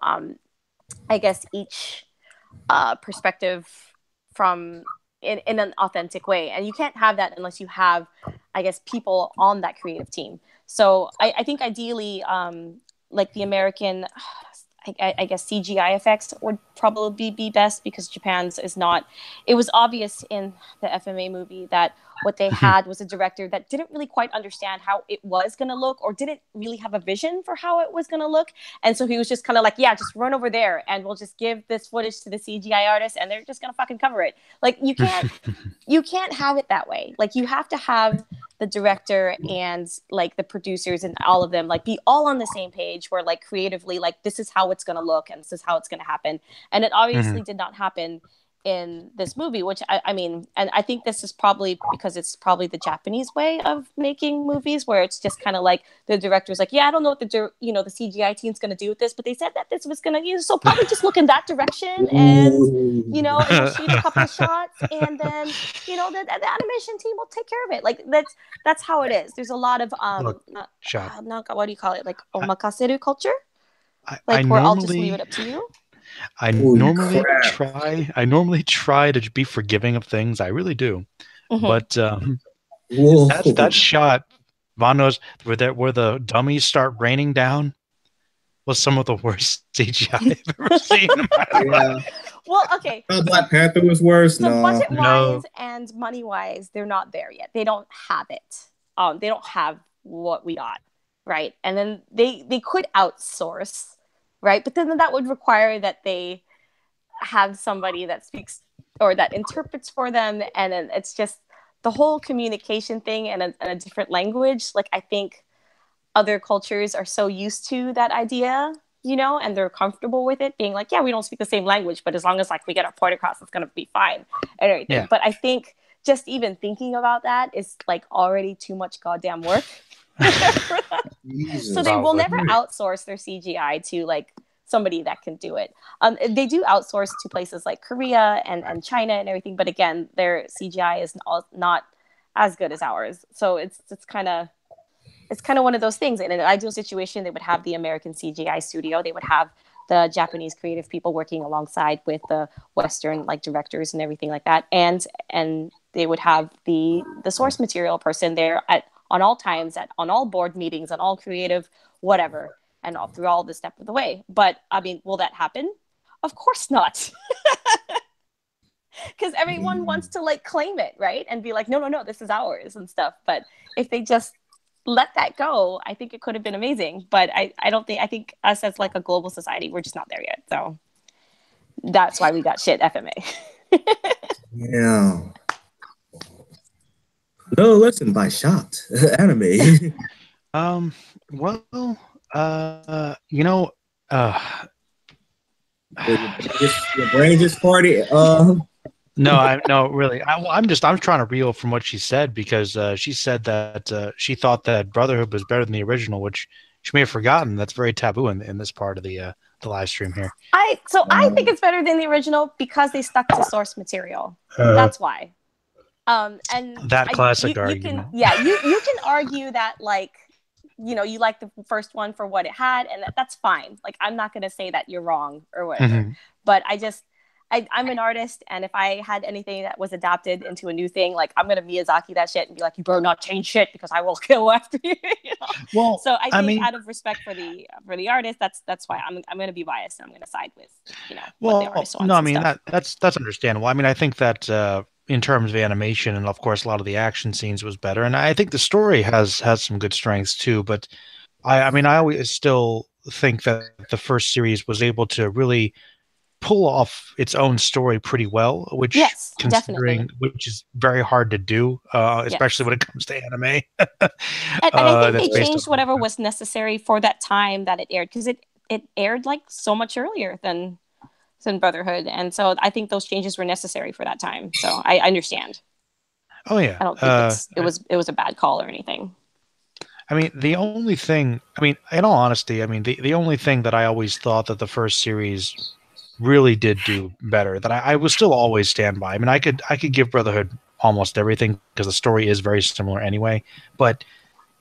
I guess, each perspective from in an authentic way. And you can't have that unless you have, I guess, people on that creative team. So I think ideally, like the American, I guess CGI effects would probably be best, because Japan's is not. It was obvious in the FMA movie that what they had was a director that didn't really quite understand how it was going to look, or didn't really have a vision for how it was going to look. And so he was just kind of like, yeah, just run over there and we'll just give this footage to the CGI artist and they're just going to fucking cover it. Like, you can't have it that way. Like, you have to have the director and like the producers and all of them like be all on the same page, where like creatively, like, this is how it's going to look and this is how it's going to happen. And it obviously did not happen in this movie, which I mean, and I think this is probably because it's probably the Japanese way of making movies, where it's just kind of like the director's like, yeah, I don't know what the CGI team's going to do with this, but they said that this was going to use, so probably just look in that direction, and and we'll shoot a couple of shots, and then the animation team will take care of it. Like, that's how it is. There's a lot of what do you call it, like omakaseru culture, like where I'll just leave it up to you. I normally try to be forgiving of things. I really do. But that shot, Vanos, where the dummies start raining down, was some of the worst CGI I've ever seen in my life. Well, okay. Black Panther was worse. So budget-wise and money-wise, they're not there yet. They don't have it. They don't have what we got, right? And then they could outsource, right? But then that would require that they have somebody that speaks or that interprets for them, and then it's just the whole communication thing in a different language. Like, I think other cultures are so used to that idea, and they're comfortable with it being like, yeah, we don't speak the same language, but as long as like we get our point across, it's gonna be fine and everything. Yeah. But I think just even thinking about that is like already too much goddamn work. So they will never outsource their CGI to like somebody that can do it. They do outsource to places like Korea and China and everything, but again, their CGI is not as good as ours. So it's kind of one of those things. In an ideal situation, they would have the American CGI studio. They would have the Japanese creative people working alongside with the Western like directors and everything like that, and they would have the source material person there on all times, on all board meetings, on all creative whatever, and all through all the step of the way. But I mean, will that happen? Of course not. Because everyone wants to like claim it, right? And be like, no, this is ours and stuff. But if they just let that go, I think it could have been amazing. But I think us as like a global society, we're just not there yet. So that's why we got shit FMA. Yeah. No lesson by shot anime. Well, You know, Your brain just farted. no, no, really. I'm trying to reel from what she said because she said that she thought that Brotherhood was better than the original, which she may have forgotten. That's very taboo in this part of the live stream here. I think it's better than the original because they stuck to source material. That's why. And That classic you can, argument. yeah, you can argue that, like, you like the first one for what it had, and that's fine. Like, I'm not going to say that you're wrong or whatever, Mhm. but I'm an artist, and if I had anything that was adapted into a new thing, like, I'm gonna Miyazaki that shit and be like, you better not change shit because I will kill after you. Well, So I I think, mean, out of respect for the artist, that's why I'm gonna be biased, and I'm gonna side with what the well, artist no, wants I and mean stuff. that's understandable. I mean, I think that in terms of animation and of course a lot of the action scenes was better, and I think the story has some good strengths too. But I mean, I always still think that the first series was able to really pull off its own story pretty well, which Yes, definitely. considering which is very hard to do, especially Yes. when it comes to anime. And I think they That's based changed on. whatever was necessary for that time that it aired, because it aired like so much earlier than Brotherhood, and so I think those changes were necessary for that time. So I understand. Oh yeah. I don't think it was a bad call or anything. I mean, the only thing, I mean, in all honesty, I mean, the only thing that I always thought that the first series really did do better, that I will still always stand by. I mean, I could give Brotherhood almost everything because the story is very similar anyway, but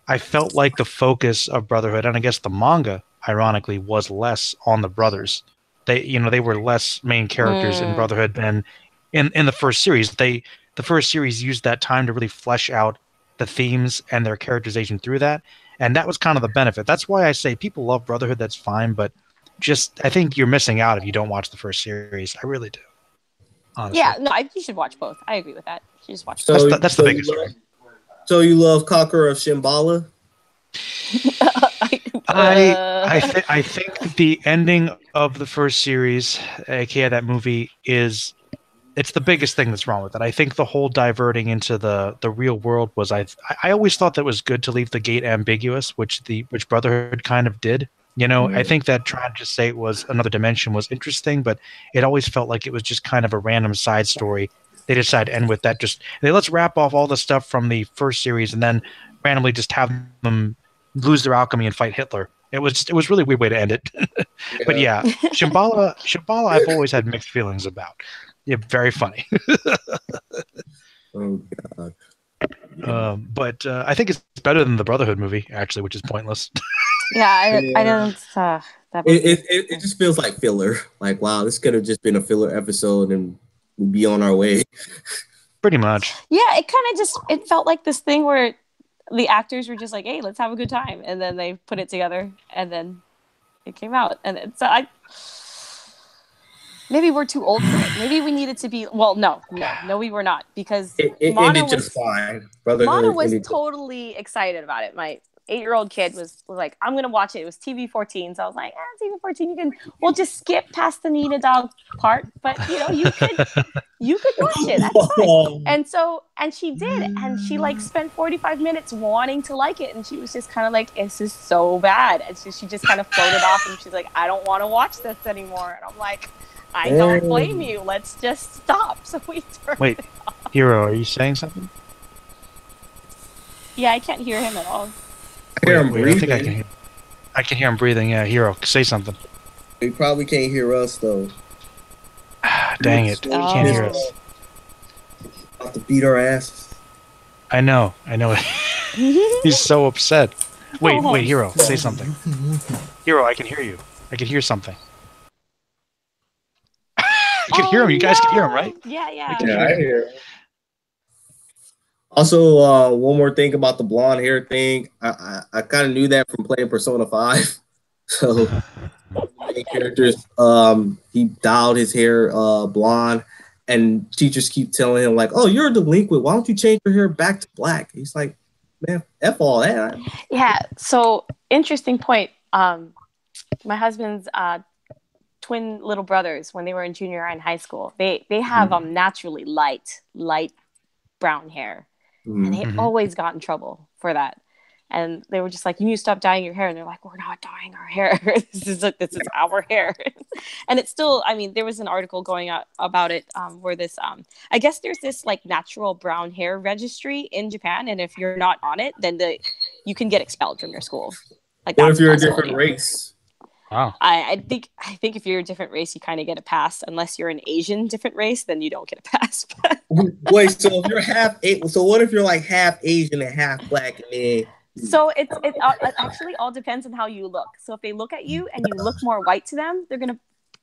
I felt like the focus of Brotherhood, and I guess the manga, ironically, was less on the brothers. They were less main characters in Mm. Brotherhood than in the first series. The first series used that time to really flesh out the themes and their characterization through that, and that was kind of the benefit. That's why I say people love Brotherhood. That's fine, but just I think you're missing out if you don't watch the first series. I really do, Yeah, honestly. no, you should watch both. I agree with that. You should just watch both. That's so that's the so you biggest love thing. so you love Conqueror of Shambhala? I think the ending of the first series, aka that movie, it's the biggest thing that's wrong with it. I think the whole diverting into the real world was I always thought that was good to leave the gate ambiguous, which Brotherhood kind of did. I think that trying to just say it was another dimension was interesting, but it always felt like it was just kind of a random side story. They decided to end with that. Let's wrap off all the stuff from the first series and then randomly just have them lose their alchemy and fight Hitler. It was really a weird way to end it. But Yeah. yeah, Shambhala, I've always had mixed feelings about. Yeah, very funny. Oh God. But I think it's better than the Brotherhood movie, actually, which is pointless. Yeah, I Yeah. don't. That It, movie. it, it, it just feels like filler. Like, wow, this could have just been a filler episode and we'd be on our way. Pretty much. Yeah, it kind of just it felt like this thing where the actors were just like, "Hey, let's have a good time," and then they put it together, and then it came out, and it's I. Maybe we're too old for it. Maybe we needed to be. Well, no, we were not, because It Mana ended just was fine. Mana Brotherhood was ended just totally excited about it. My 8-year-old kid was like, I'm gonna watch it. It was TV 14, so I was like, TV 14, we'll just skip past the Nina dog part, but you could watch it. That's fine. fine. And she did, and she like spent 45 minutes wanting to like it, and she was just kind of like, this is so bad, and so she just kind of floated off, and she's like, I don't want to watch this anymore, and I'm like, I don't blame you. Let's just stop. So we turned Wait, it off. Hero, are you saying something? Yeah, I can't hear him at all. I hear him Wait, I think I can breathing. hear. I can hear him breathing. Yeah, Hero, say something. He probably can't hear us though. Dang it, he can't hear Oh. us. About to beat our asses. I know. He's so upset. Wait, Hero, say something. Hero, I can hear you. I can hear something. I can hear him. You guys can hear him, right? Yeah, I yeah. can Yeah, hear I him. hear. Also, one more thing about the blonde hair thing. I kind of knew that from playing Persona 5. So the main characters, he dialed his hair blonde, and teachers keep telling him like, "Oh, you're a delinquent. Why don't you change your hair back to black?" He's like, "Man, f all that." Yeah. So, interesting point. My husband's twin little brothers, when they were in junior high and high school, they have naturally light brown hair, and they Mhm. Mhm. always got in trouble for that. and they were just like, you need to stop dyeing your hair, and they're like, we're not dyeing our hair. This is our hair. And it's still, I mean, there was an article going out about it, where this I guess there's this like natural brown hair registry in Japan, and if you're not on it, then you can get expelled from your school. Like, What that's if you're a possibility. different race? Wow. I think if you're a different race, you kind of get a pass. Unless you're an Asian different race, then you don't get a pass. Wait, so if you're so what if you're like half Asian and half black, and then so it actually all depends on how you look. So if they look at you and you look more white to them,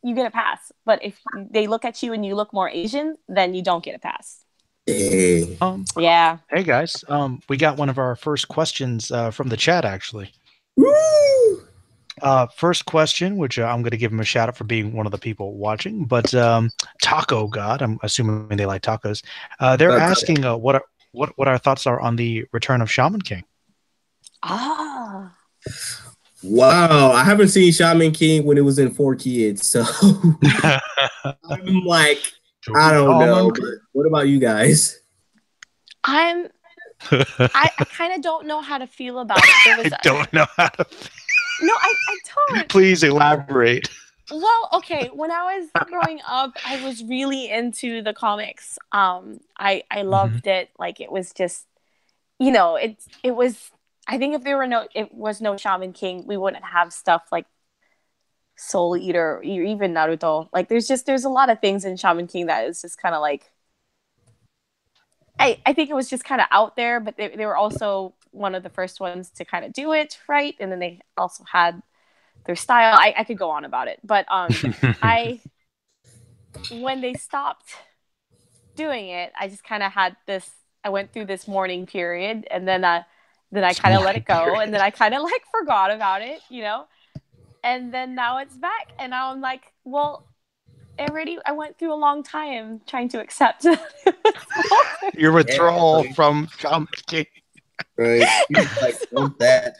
you get a pass. But if they look at you and you look more Asian, then you don't get a pass. Yeah. Hey guys, we got one of our first questions from the chat actually. Woo! First question, which I'm going to give him a shout out for being one of the people watching, but Taco God, I'm assuming they like tacos. They're asking what our thoughts are on the return of Shaman King. Ah. Wow, I haven't seen Shaman King when it was in 4Kids, so I'm like, I don't know. But what about you guys? I kind of don't know how to feel about it. I don't know how to. No, I don't. Please elaborate. Well, okay. When I was growing up, I was really into the comics. I loved it. Like, it was just, it was. I think if it was no Shaman King, we wouldn't have stuff like Soul Eater or even Naruto. Like, there's a lot of things in Shaman King that is just kind of like. I think it was just kind of out there, but they were also one of the first ones to kind of do it right, and then they also had their style. I could go on about it, but when they stopped doing it, I just kind of had this. I went through this mourning period, and then I kind of let it go, and then I kind of like forgot about it, and then now it's back, and now I'm like, well. I went through a long time trying to accept your withdrawal from Shaman King. Right. Like, that.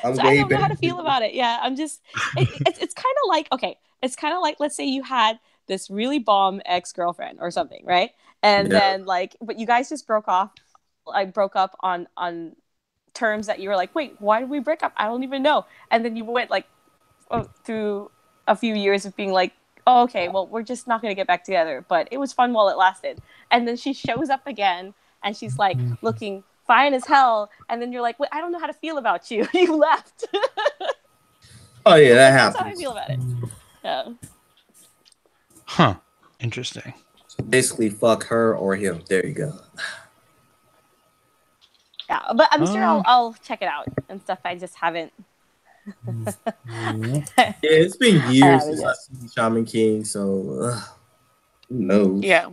I don't know how to feel about it. Yeah, I'm just. It's kind of like, okay. It's kind of like, let's say you had this really bomb ex-girlfriend or something, right? And then but you guys just broke up on terms that you were like, wait, why did we break up? I don't even know. And then you went like through a few years of being like, oh, okay, well, we're just not going to get back together, but it was fun while it lasted. And then she shows up again, and she's like looking fine as hell, and then you're like, wait, I don't know how to feel about you. You left. Oh yeah, that happens. That's how I feel about it. Yeah. Huh. Interesting. So basically, fuck her or him. There you go. Yeah, but I'm sure I'll check it out and stuff. I just haven't. Yeah, it's been years since I've seen Shaman King, so who knows? Yeah.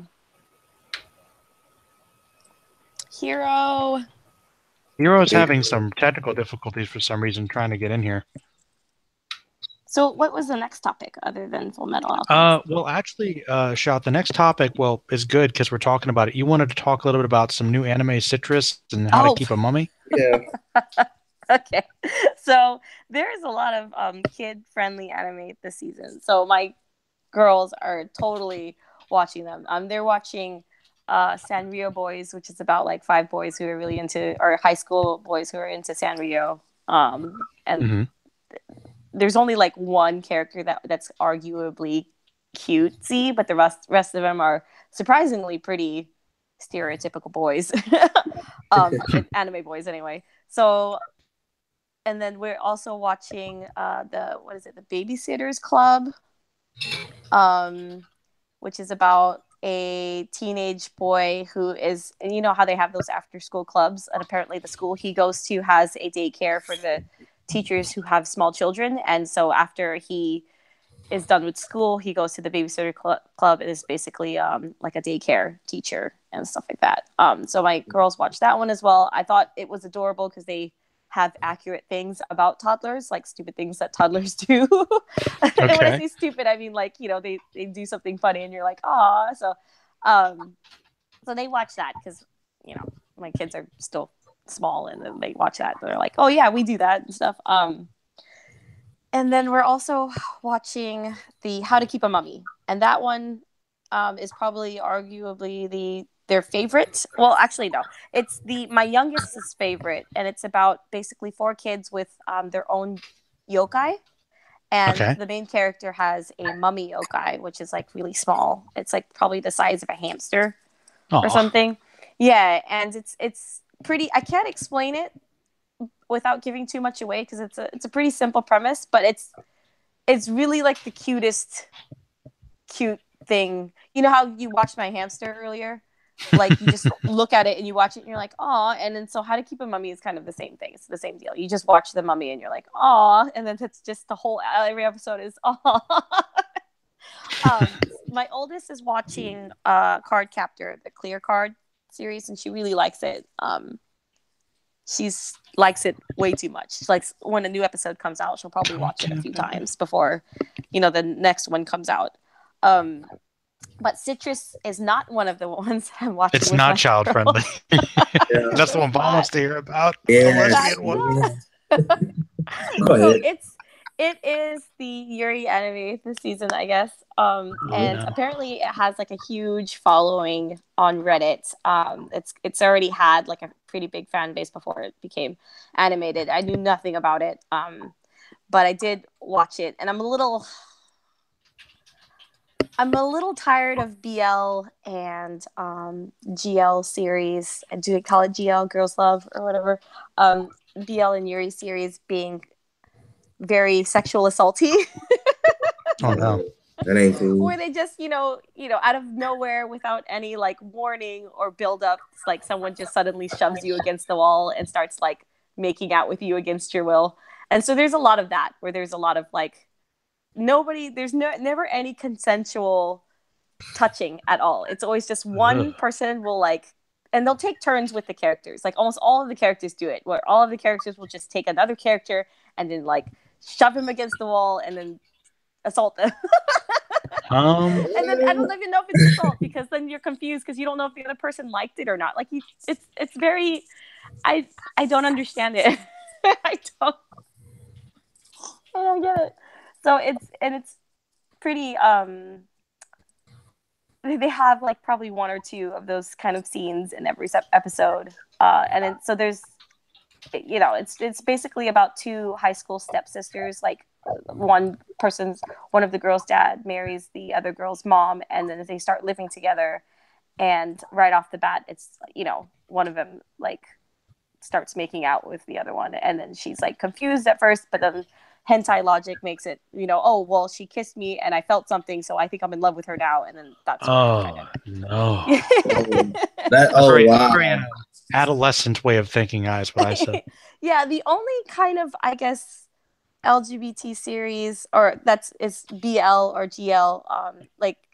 Hero's having some technical difficulties for some reason trying to get in here. So what was the next topic other than Full Metal Alchemist? Well, actually, Shout, the next topic, is good because we're talking about it. You wanted to talk a little bit about some new anime Citrus and how to keep a mummy? Yeah. Okay, so there's a lot of kid-friendly anime this season. So my girls are totally watching them. They're watching Sanrio Boys, which is about like 5 boys who are really into, or high school boys who are into Sanrio. And there's only like one character that's arguably cutesy, but the rest of them are surprisingly pretty stereotypical boys. Anime boys anyway. So. And then we're also watching the Babysitters Club, which is about a teenage boy who is, and you know how they have those after school clubs, and apparently the school he goes to has a daycare for the teachers who have small children, and so after he is done with school, he goes to the Babysitter Club and is basically like a daycare teacher and stuff like that. So my girls watched that one as well. I thought it was adorable because they have accurate things about toddlers, like stupid things that toddlers do. And when I say stupid, I mean like, they do something funny and you're like, aw. So they watch that because, my kids are still small and then they watch that. They're like, oh yeah, we do that and stuff. And then we're also watching the How to Keep a Mummy. And that one is probably arguably the their favorite. Well, actually, no. It's my youngest's favorite, and it's about basically 4 kids with their own yokai. And Okay. the main character has a mummy yokai, which is like really small. It's like probably the size of a hamster or something. Yeah, and it's pretty. I can't explain it without giving too much away because it's a pretty simple premise, but it's really like the cute thing. You know how you watched my hamster earlier? Like you just look at it and you watch it and you're like, aw. And then so How to Keep a Mummy is kind of the same thing. It's the same deal. You just watch the mummy and you're like, aw. And then it's just every episode is aw. My oldest is watching Card Captor, the Clear Card series, and she really likes it. She's likes it way too much. Like when a new episode comes out, she'll probably watch it a few times before, the next one comes out. But Citrus is not one of the ones I'm watching. It's not child friendly. That's the one Bob wants to hear about. Yeah. Go ahead. It is the Yuri anime this season, I guess. And apparently it has like a huge following on Reddit. It's already had like a pretty big fan base before it became animated. I knew nothing about it. But I did watch it, and I'm a little tired of BL and GL series. Do they call it GL, Girls Love, or whatever? BL and Yuri series being very sexual assaulty. Oh no, that ain't cool. Where they just, out of nowhere, without any like warning or build up, like someone just suddenly shoves you against the wall and starts like making out with you against your will. And so there's a lot of that, where there's a lot of like never any consensual touching at all. It's always just one person will like, and they'll take turns with the characters. Like almost all of the characters do it, where all of the characters will just take another character and then like shove him against the wall and then assault them. And then I don't even know if it's assault, because then you're confused because you don't know if the other person liked it or not. Like it's very, I don't understand it. I don't get it. So it's pretty they have like probably 1 or 2 of those kind of scenes in every episode, and then so there's it's basically about 2 high school stepsisters. Like one of the girls' dad marries the other girl's mom, and then they start living together, and right off the bat it's one of them like starts making out with the other one, and then she's like confused at first, but then hentai logic makes it, oh, well, she kissed me and I felt something, so I think I'm in love with her now. And then that's no. Very adolescent way of thinking, is what I said. Yeah, the only kind of, I guess, LGBT series is BL or GL,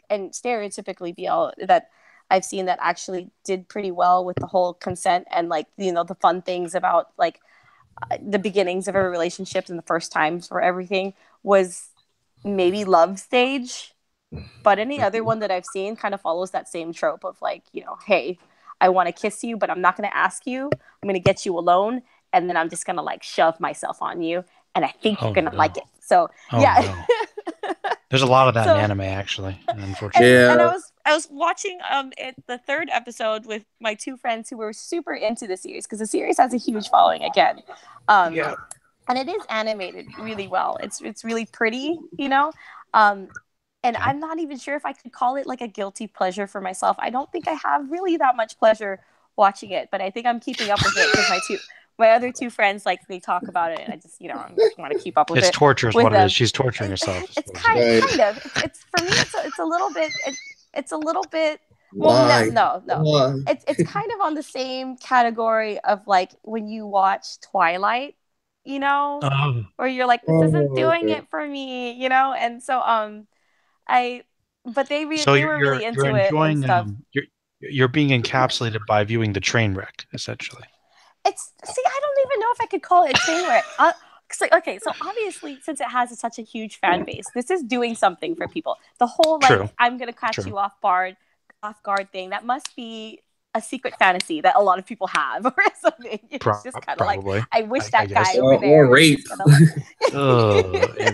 and stereotypically BL that I've seen that actually did pretty well with the whole consent and like the fun things about like the beginnings of a relationship and the first times for everything was maybe Love Stage. But any other one that I've seen kind of follows that same trope of like, hey, I want to kiss you, but I'm not going to ask you. I'm going to get you alone, and then I'm just going to like shove myself on you, and I think you're going to like it. So yeah. No. There's a lot of that in anime, actually, unfortunately. And I was watching the 3rd episode with my 2 friends who were super into the series, because the series has a huge following again. And it is animated really well. It's really pretty, and I'm not even sure if I could call it like a guilty pleasure for myself. I don't think I have really that much pleasure watching it, but I think I'm keeping up with it because my other 2 friends, like, they talk about it, and I just, I want to keep up with it. It's torture is what it is. She's torturing herself. It's kind of. It's for me. It's a little bit. It's a little bit. Well, no. Why? It's kind of on the same category of like when you watch Twilight, where you're like, this isn't doing it for me, and so but they were really into it and stuff. You're being encapsulated by viewing the train wreck, essentially. I don't even know if I could call it a train wreck. Okay, so obviously, since it has such a huge fan base, this is doing something for people. The whole like, I'm gonna catch you off guard thing, that must be a secret fantasy that a lot of people have, or something. It's just kind of like, I wish that guy over there. Or rape.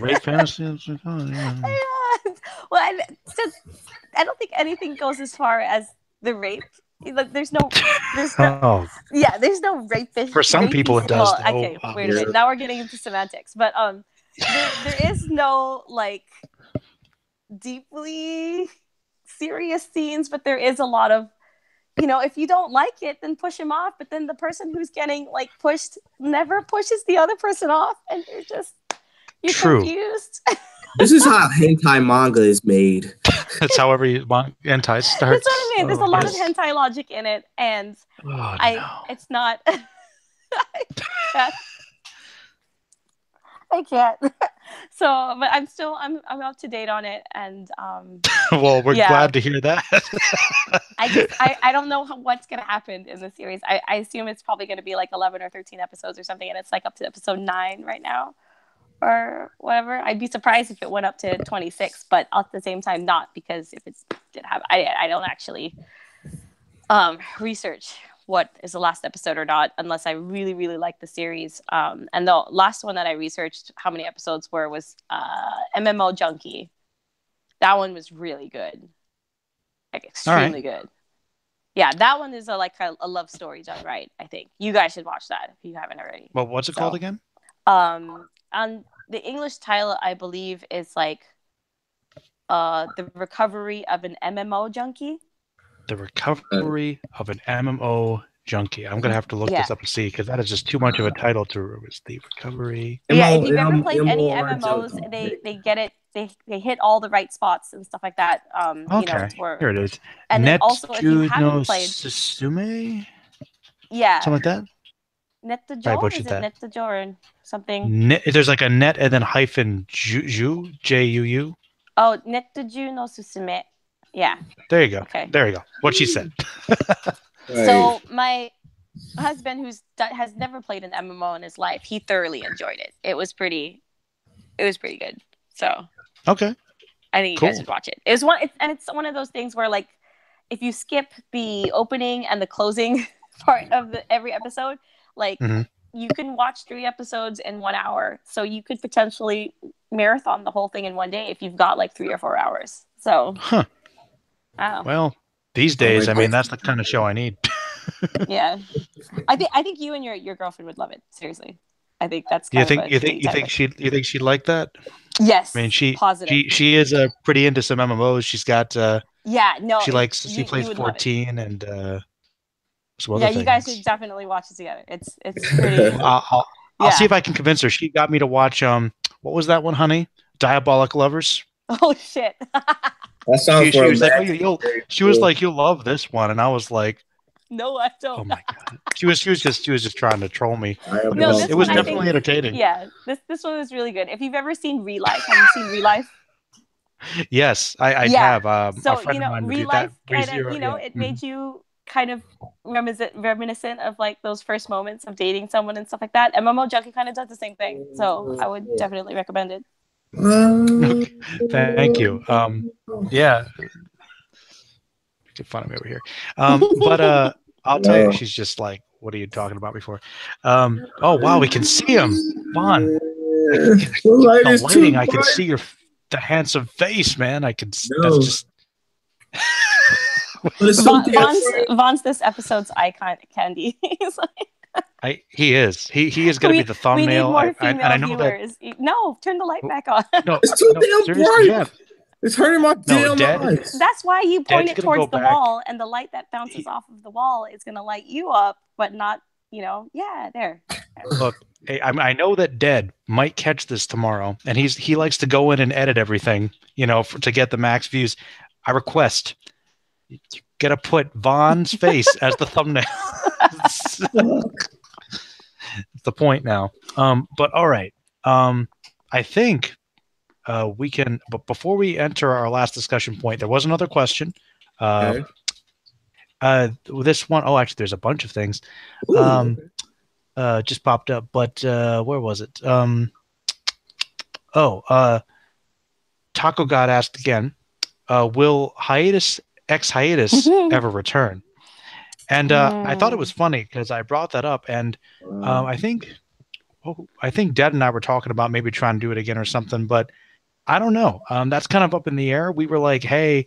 Rape fantasy. Well, I don't think anything goes as far as the rape Like, there's no, there's no rapish. For some people, it does. Well, okay, wait a minute. Now we're getting into semantics, but there is no like deeply serious scenes, but there is a lot of, if you don't like it, then push him off. But then the person who's getting like pushed never pushes the other person off, and you're confused. This is how hentai manga is made. That's how every hentai starts. That's what I mean. There's a lot of hentai logic in it, and it's not. I can't. So, but I'm up to date on it, and well, we're glad to hear that. I don't know what's gonna happen in the series. I assume it's probably gonna be like 11 or 13 episodes or something, and it's like up to episode 9 right now, or whatever. I'd be surprised if it went up to 26, but at the same time not, because if it did have, I don't actually research what is the last episode or not, unless I really, really like the series. And the last one that I researched how many episodes was MMO Junkie. That one was really good. Like, extremely good. Yeah, that one is a love story done right, I think. You guys should watch that if you haven't already. Well, what's it called again? On the English title, I believe, is like The Recovery of an MMO Junkie. The Recovery of an MMO Junkie. I'm gonna have to look this up and see, because that is just too much of a title to remember. It's The Recovery. Yeah, if you've ever played any MMOs, they get it. They hit all the right spots and stuff like that. Okay, here it is. And then also, if you haven't played Susume, something like that. Nettajo, is it Nettajo or something? There's like a net and then hyphen Ju, Juu. Oh, Nettaju no Susume. Yeah. There you go. Okay. There you go. What she said. So my husband, has never played an MMO in his life, he thoroughly enjoyed it. It was pretty good. So okay, I think you guys should watch it. It's one of those things where, like, if you skip the opening and the closing part of every episode, like you can watch 3 episodes in 1 hour. So you could potentially marathon the whole thing in one day if you've got like 3 or 4 hours. So. Well, these days, I mean, that's the kind of show I need. Yeah, I think you and your girlfriend would love it. Seriously, I think that's. You think she'd like that? Yes. I mean, she is pretty into some MMOs. She's got. She plays 14 and some other things. You guys should definitely watch it together. It's pretty. I'll see if I can convince her. She got me to watch what was that one, honey? Diabolic Lovers. Oh shit. That sounds she was like, you'll love this one, and I was like, no, I don't. Oh my god, she was just trying to troll me. No, it was definitely entertaining. Yeah, this one was really good. If you've ever seen Real Life, have you seen Real Life? Yes, I have. So a friend of mine Real Life, it made you kind of reminiscent of like those first moments of dating someone and stuff like that. MMO Junkie kind of does the same thing, so I would definitely recommend it. Thank you. Yeah, get fun of me over here. But I'll tell you, she's just like, what are you talking about before? Oh wow, we can see him, Vaughn. The lighting, I can see the handsome face, man. I can. That's just. Vaughn's this episode's icon candy. He's like, he is. He is going to be the thumbnail. We need more female I know viewers. No, turn the light back on. No, it's too damn bright. Yeah. It's hurting my damn eyes. That's why you point it towards the wall, and the light that bounces off of the wall is going to light you up, but not, there. Look, hey, I know that Dead might catch this tomorrow, and he likes to go in and edit everything, to get the max views. I request you gotta put Vaughn's face as the thumbnail. It's the point now. But all right. I think we can. But before we enter our last discussion point, there was another question. Okay. This one, actually, there's a bunch of things. Just popped up, but where was it? Taco God asked again, will hiatus ever return? And I thought it was funny because I brought that up, and I think Dad and I were talking about maybe trying to do it again or something, but I don't know. That's kind of up in the air. We were like, hey,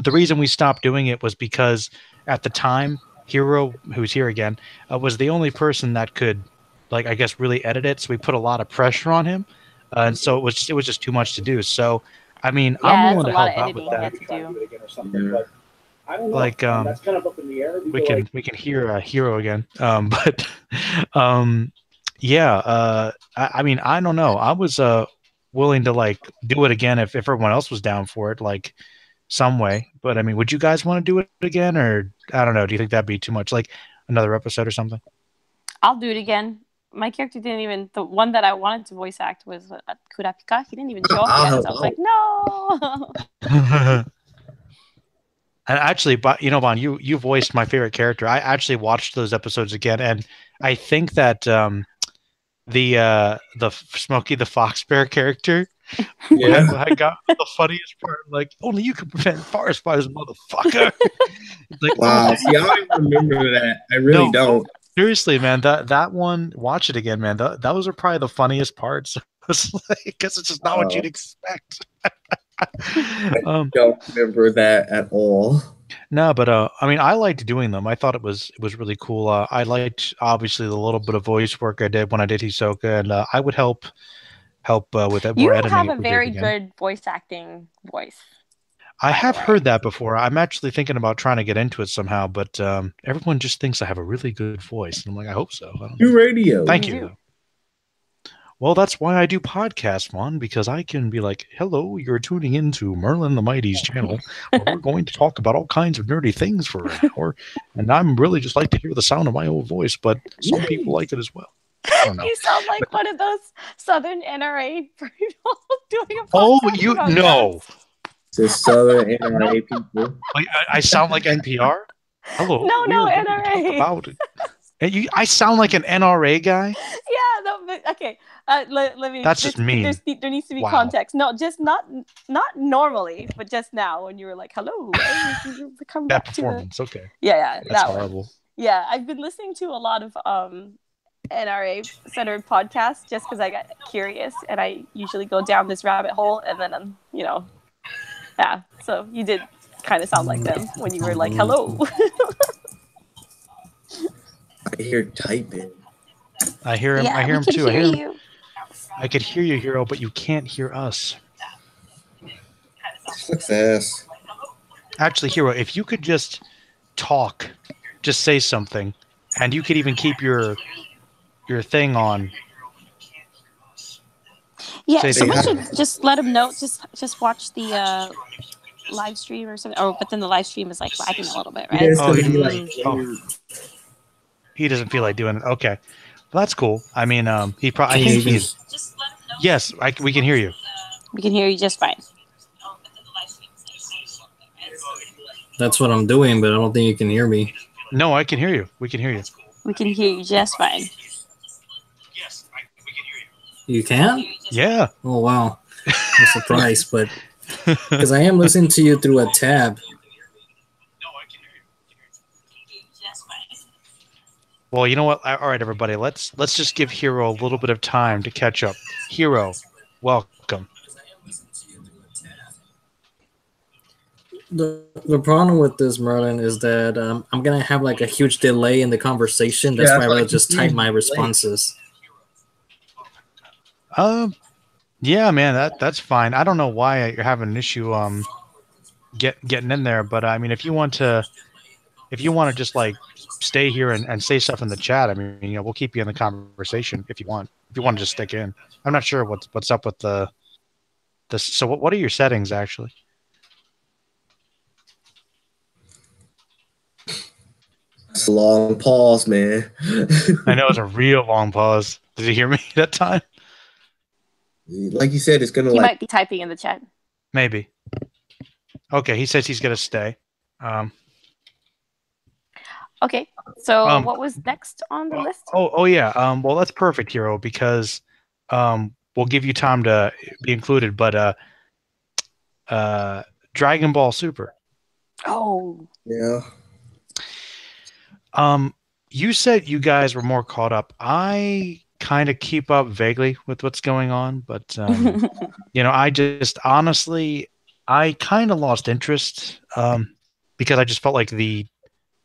the reason we stopped doing it was because at the time, Hero, who's here again, was the only person that could, like, I guess, really edit it. So we put a lot of pressure on him, and so it was just too much to do. So, I mean, I'm Yeah, it's willing a to lot of help out with editing you that. have to do. Yeah. Like, that's kind of up in the air. We can hear Hero again, but yeah. I mean, I don't know. I was willing to like do it again if everyone else was down for it, like some way. But I mean, would you guys want to do it again, or I don't know? Do you think that'd be too much, like another episode or something? I'll do it again. My character didn't even, the one that I wanted to voice act was Kurapika. He didn't even show up I'll yet. help So I was out. like, no. And actually, but you know, Bon, you voiced my favorite character. I actually watched those episodes again, and I think that the Smokey the Fox Bear character Yeah. I got the funniest part. Like, only you can prevent forest fires, motherfucker. It's like, Wow. oh, See, I don't even remember that. I really no, don't. seriously, man. That one, watch it again, man. Those are probably the funniest parts. It's like, because it's just not what you'd expect. I don't remember that at all. No, but I mean, I liked doing them. I thought it was really cool. I liked obviously the little bit of voice work I did when I did Hisoka, and I would help with more You editing have if a we did it very again. good voice acting voice. I by the have way. heard that before. I'm actually thinking about trying to get into it somehow, but everyone just thinks I have a really good voice, and I'm like, I hope so. I don't know. Do radio. Thank You you, do. though. Well, that's why I do podcasts, Juan, because I can be like, hello, you're tuning into Merlin the Mighty's channel, where we're going to talk about all kinds of nerdy things for an hour, and I'm really just like to hear the sound of my own voice, but some people like it as well. I don't know. You sound like one of those Southern NRA people doing a podcast. Oh, you about no. guns. The Southern NRA people. Like, I sound like NPR? Hello. No, we are going to NRA. talk about it. And I sound like an NRA guy? Yeah, no, but okay. Let me. That's just mean. There needs to be Wow. context. No, just not normally, but just now when you were like, "Hello, come That back to the." performance, okay. Yeah, That's that one. horrible. Yeah, I've been listening to a lot of NRA centered podcasts just because I got curious, and I usually go down this rabbit hole, and then yeah. So you did kind of sound like them when you were like, "Hello." I hear typing. I hear him. Yeah, I hear him we can too. I hear hear him. you. I could hear you, Hero, but you can't hear us. Success. Actually, Hero, if you could just talk, just say something, and you could even keep your thing on. Yeah, Say someone hi. should just let him know. Just watch the live stream or something. But then the live stream is like lagging a little bit, right? Yeah, it's Oh, gonna be he- like oh. He doesn't feel like doing it. Okay, well, that's cool. I mean, he probably. I Can you think even- he's. Yes, we can hear you. We can hear you just fine. That's what I'm doing, but I don't think you can hear me. No, I can hear you. We can hear you. We can hear you just fine. You can? Yeah. Oh, wow. I'm surprised, but because I am listening to you through a tab. Well, you know what? All right, everybody. Let's just give Hero a little bit of time to catch up. Hero, welcome. The problem with this, Merlin, is that I'm going to have like a huge delay in the conversation. That's Yeah, why I that's will like just a type huge my delay. responses. Yeah, man, that's fine. I don't know why you're having an issue getting in there, but I mean, if you want to just like stay here and say stuff in the chat, I mean, we'll keep you in the conversation if you want. If you want to just stick in. I'm not sure what's up with the so what are your settings actually? It's a long pause, man. I know it's a real long pause. Did you hear me that time? Like you said, it's gonna He like might be typing in the chat. Maybe. Okay, he says he's gonna stay. Okay, so Um, what was next on the list? Oh yeah. Well, that's perfect, Hero, because we'll give you time to be included. But Dragon Ball Super. Oh, yeah. You said you guys were more caught up. I kind of keep up vaguely with what's going on, but I just honestly, I kind of lost interest because I just felt like the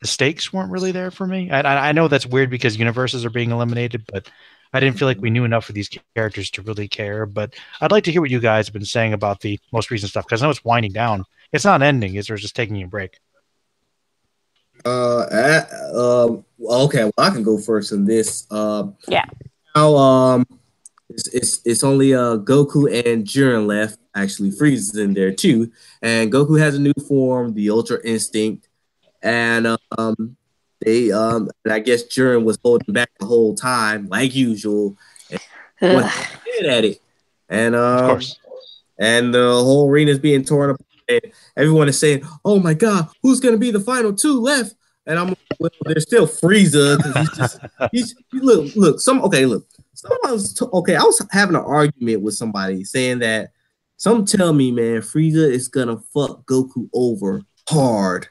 stakes weren't really there for me. I know that's weird because universes are being eliminated, but I didn't feel like we knew enough of these characters to really care. But I'd like to hear what you guys have been saying about the most recent stuff because I know it's winding down. It's not ending, is there? Just taking a break. Okay, well, I can go first in this. Yeah. Now, it's only Goku and Jiren left. Actually, Frieza's in there too, and Goku has a new form, the Ultra Instinct, and and I guess Jiren was holding back the whole time, like usual, and went ahead at it, and Of course. and the whole arena is being torn apart. And everyone is saying, "Oh my God, who's going to be the final two left?" And I'm, well, there's still Frieza because look. Okay. I was having an argument with somebody saying that some tell me, man, Frieza is gonna fuck Goku over hard.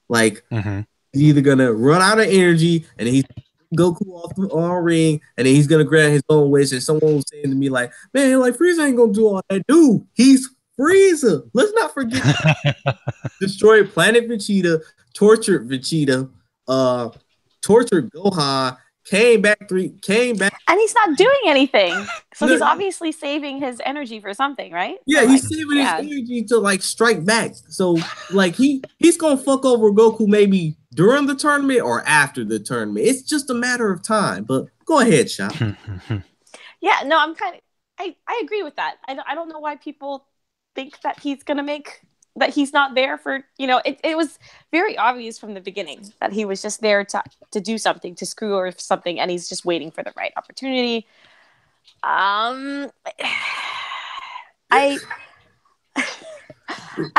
Like he's either gonna run out of energy and he's Goku off the ring, and then he's gonna grant his own wish. And someone was saying to me, like, man, like Frieza ain't gonna do all that. Dude, he's Frieza. Let's not forget destroyed Planet Vegeta, tortured Vegeta, tortured Gohan, came back. And he's not doing anything. So he's obviously saving his energy for something, right? Yeah, so, he's saving his energy to like strike back. So like he's gonna fuck over Goku maybe during the tournament or after the tournament. It's just a matter of time. But go ahead, Shop. Yeah, no, I agree with that. I don't know why people think that he's gonna that he's not there for, it was very obvious from the beginning that he was just there to do something, to screw or something, and he's just waiting for the right opportunity. I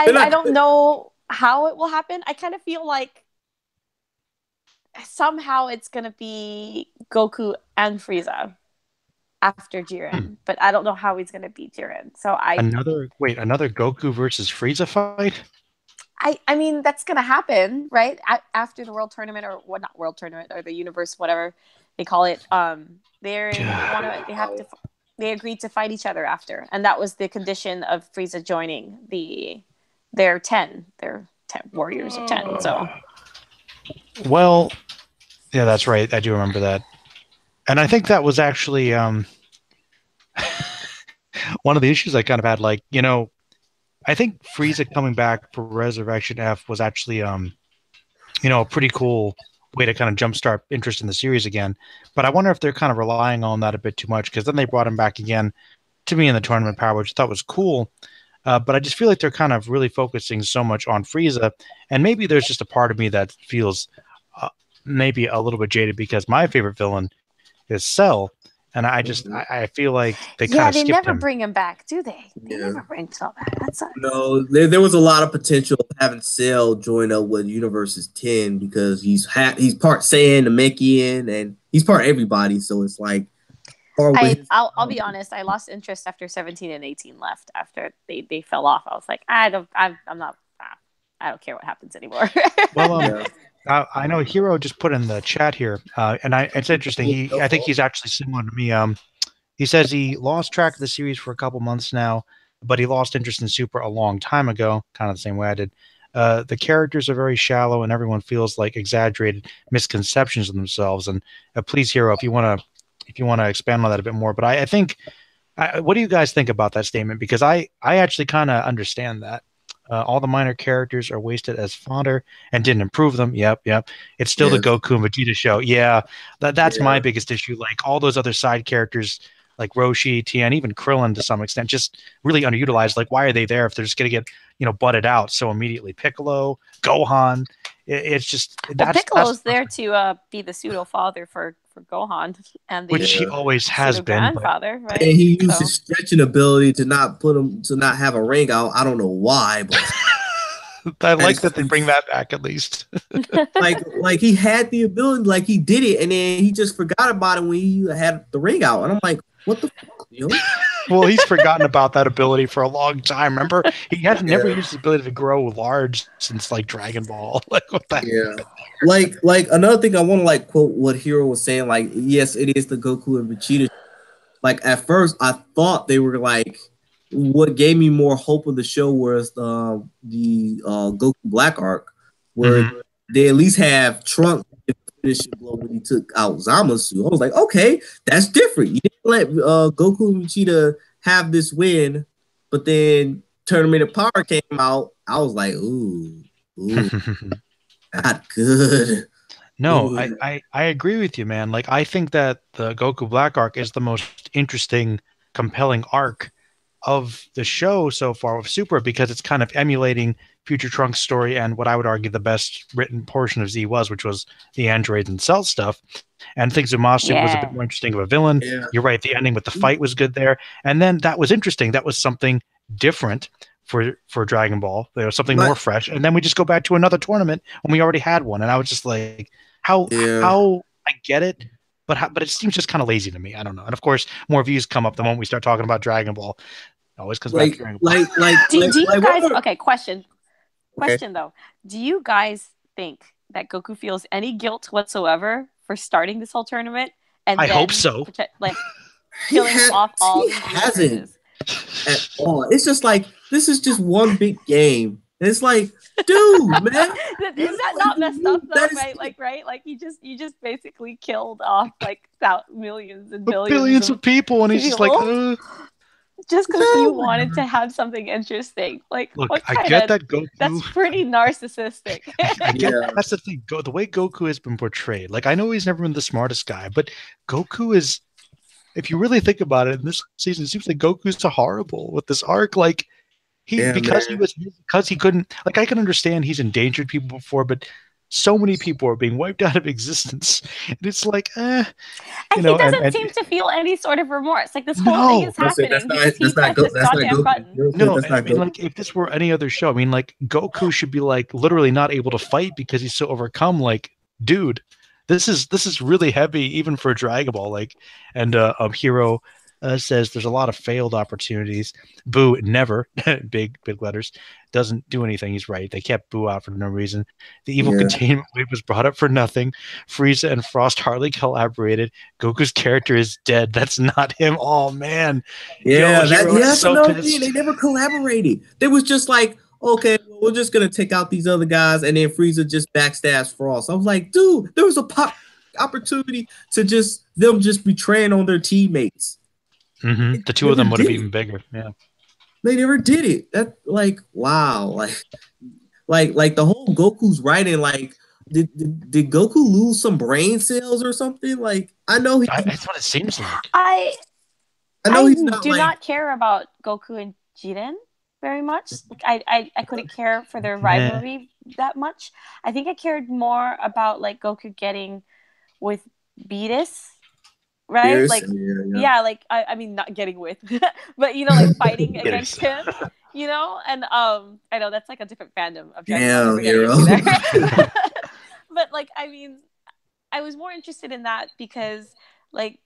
don't know how it will happen. I kind of feel like somehow it's gonna be Goku and Frieza after Jiren, but I don't know how he's gonna beat Jiren. So another Goku versus Frieza fight. I mean that's gonna happen, right? After the world tournament, or what? Not world tournament, or the universe, whatever they call it. They agreed to fight each other after, and that was the condition of Frieza joining their 10 warriors of 10. So, well, yeah, that's right. I do remember that, and I think that was actually one of the issues I kind of had. Like, I think Frieza coming back for Resurrection F was actually a pretty cool way to kind of jumpstart interest in the series again. But I wonder if they're kind of relying on that a bit too much, because then they brought him back again to me in the Tournament Power, which I thought was cool. But I just feel like they're kind of really focusing so much on Frieza, and maybe there's just a part of me that feels maybe a little bit jaded because my favorite villain is Cell, and I feel like they kind of skipped him. They never bring him back, do they? They never bring Cell back. No, there was a lot of potential of having Cell join up with Universe's 10 because he's part Saiyan, Namekian, and he's part everybody. So it's like, I'll be honest. I lost interest after 17 and 18 left. After they fell off, I was like, I don't care what happens anymore. Well, I know Hero just put in the chat here, and it's interesting. I think he's actually similar to me. He says he lost track of the series for a couple months now, but he lost interest in Super a long time ago, kind of the same way I did. The characters are very shallow, and everyone feels like exaggerated misconceptions of themselves. And please, Hero, if you want to expand on that a bit more. But I think, what do you guys think about that statement? Because I actually kind of understand that. All the minor characters are wasted as fodder and didn't improve them. Yep. It's still the Goku and Vegeta show. Yeah, that's my biggest issue. Like all those other side characters, like Roshi, Tien, even Krillin to some extent, just really underutilized. Like, why are they there if they're just going to get butted out so immediately? Piccolo, Gohan. It's just Piccolo's there to be the pseudo father for Gohan, and which he always has been. Grandfather, right? And he used his stretching ability to not have a ring out. I don't know why, but I like that they bring that back at least. like he had the ability, like he did it, and then he just forgot about it when he had the ring out. And I'm like, what the fuck, yo? Well, he's forgotten about that ability for a long time. Remember, he has never used his ability to grow large since like Dragon Ball. Like what the like another thing I want to quote what Hero was saying. Like, yes, it is the Goku and Vegeta. Like at first, I thought they were like what gave me more hope of the show was the Goku Black arc, where they at least have Trunks finish the blow when he took out Zamasu. I was like, okay, that's different. You didn't let Goku and Vegeta have this win, but then Tournament of Power came out. I was like, ooh, not good. No, I agree with you, man. Like, I think that the Goku Black arc is the most interesting, compelling arc of the show so far with Super, because it's kind of emulating Future Trunks' story and what I would argue the best written portion of Z was, which was the androids and cell stuff. And I think Zamasu was a bit more interesting of a villain. Yeah. You're right. The ending with the fight was good there. And then that was interesting. That was something different for Dragon Ball. There was something more fresh. And then we just go back to another tournament when we already had one. And I was just like, how I get it, but it seems just kind of lazy to me. I don't know. And of course, more views come up the moment we start talking about Dragon Ball. It always comes back to Dragon Ball. Do you guys? Okay, question though. Do you guys think that Goku feels any guilt whatsoever for starting this whole tournament? And I hope so. Like killing off all. He hasn't at all. It's just like, this is just one big game. It's like, dude, man. Is that not messed up though? Right? Like you just basically killed off like millions and billions of people, and he's just like, just because you wanted to have something interesting. Like, look, I get that Goku. That's pretty narcissistic. I get that's the thing. The way Goku has been portrayed. Like, I know he's never been the smartest guy, but Goku is. If you really think about it, in this season, it seems like Goku's so horrible with this arc. Like, because he couldn't. Like, I can understand he's endangered people before, but so many people are being wiped out of existence, and it's like, and he doesn't seem to feel any sort of remorse. Like, this whole thing is happening. That's not Goku. No, I mean, like, if this were any other show, I mean, like, Goku should be like literally not able to fight because he's so overcome. Like, dude, this is really heavy even for Dragon Ball. Like, and Hero says there's a lot of failed opportunities. Boo never, big letters, doesn't do anything. He's right. They kept Boo out for no reason. The evil containment wave was brought up for nothing. Frieza and Frost hardly collaborated. Goku's character is dead. That's not him. Oh man. Yeah, that's so another thing. They never collaborated. They was just like, okay, well, we're just gonna take out these other guys, and then Frieza just backstabs Frost. I was like, dude, there was a opportunity to just betraying on their teammates. Mm-hmm. The two of them would have been even bigger. Yeah, they never did it. That, like, wow, like the whole Goku's writing. Like, did Goku lose some brain cells or something? Like, I know that's what it seems like. I know he's not. Not care about Goku and Jiren very much. Like, I couldn't care for their rivalry that much. I think I cared more about like Goku getting with Beerus. Right? Beerus, like, like, I mean, not getting with, but, you know, like, fighting against him, you know? And, I know that's, like, a different fandom of Dragon Ball. But, like, I mean, I was more interested in that because, like,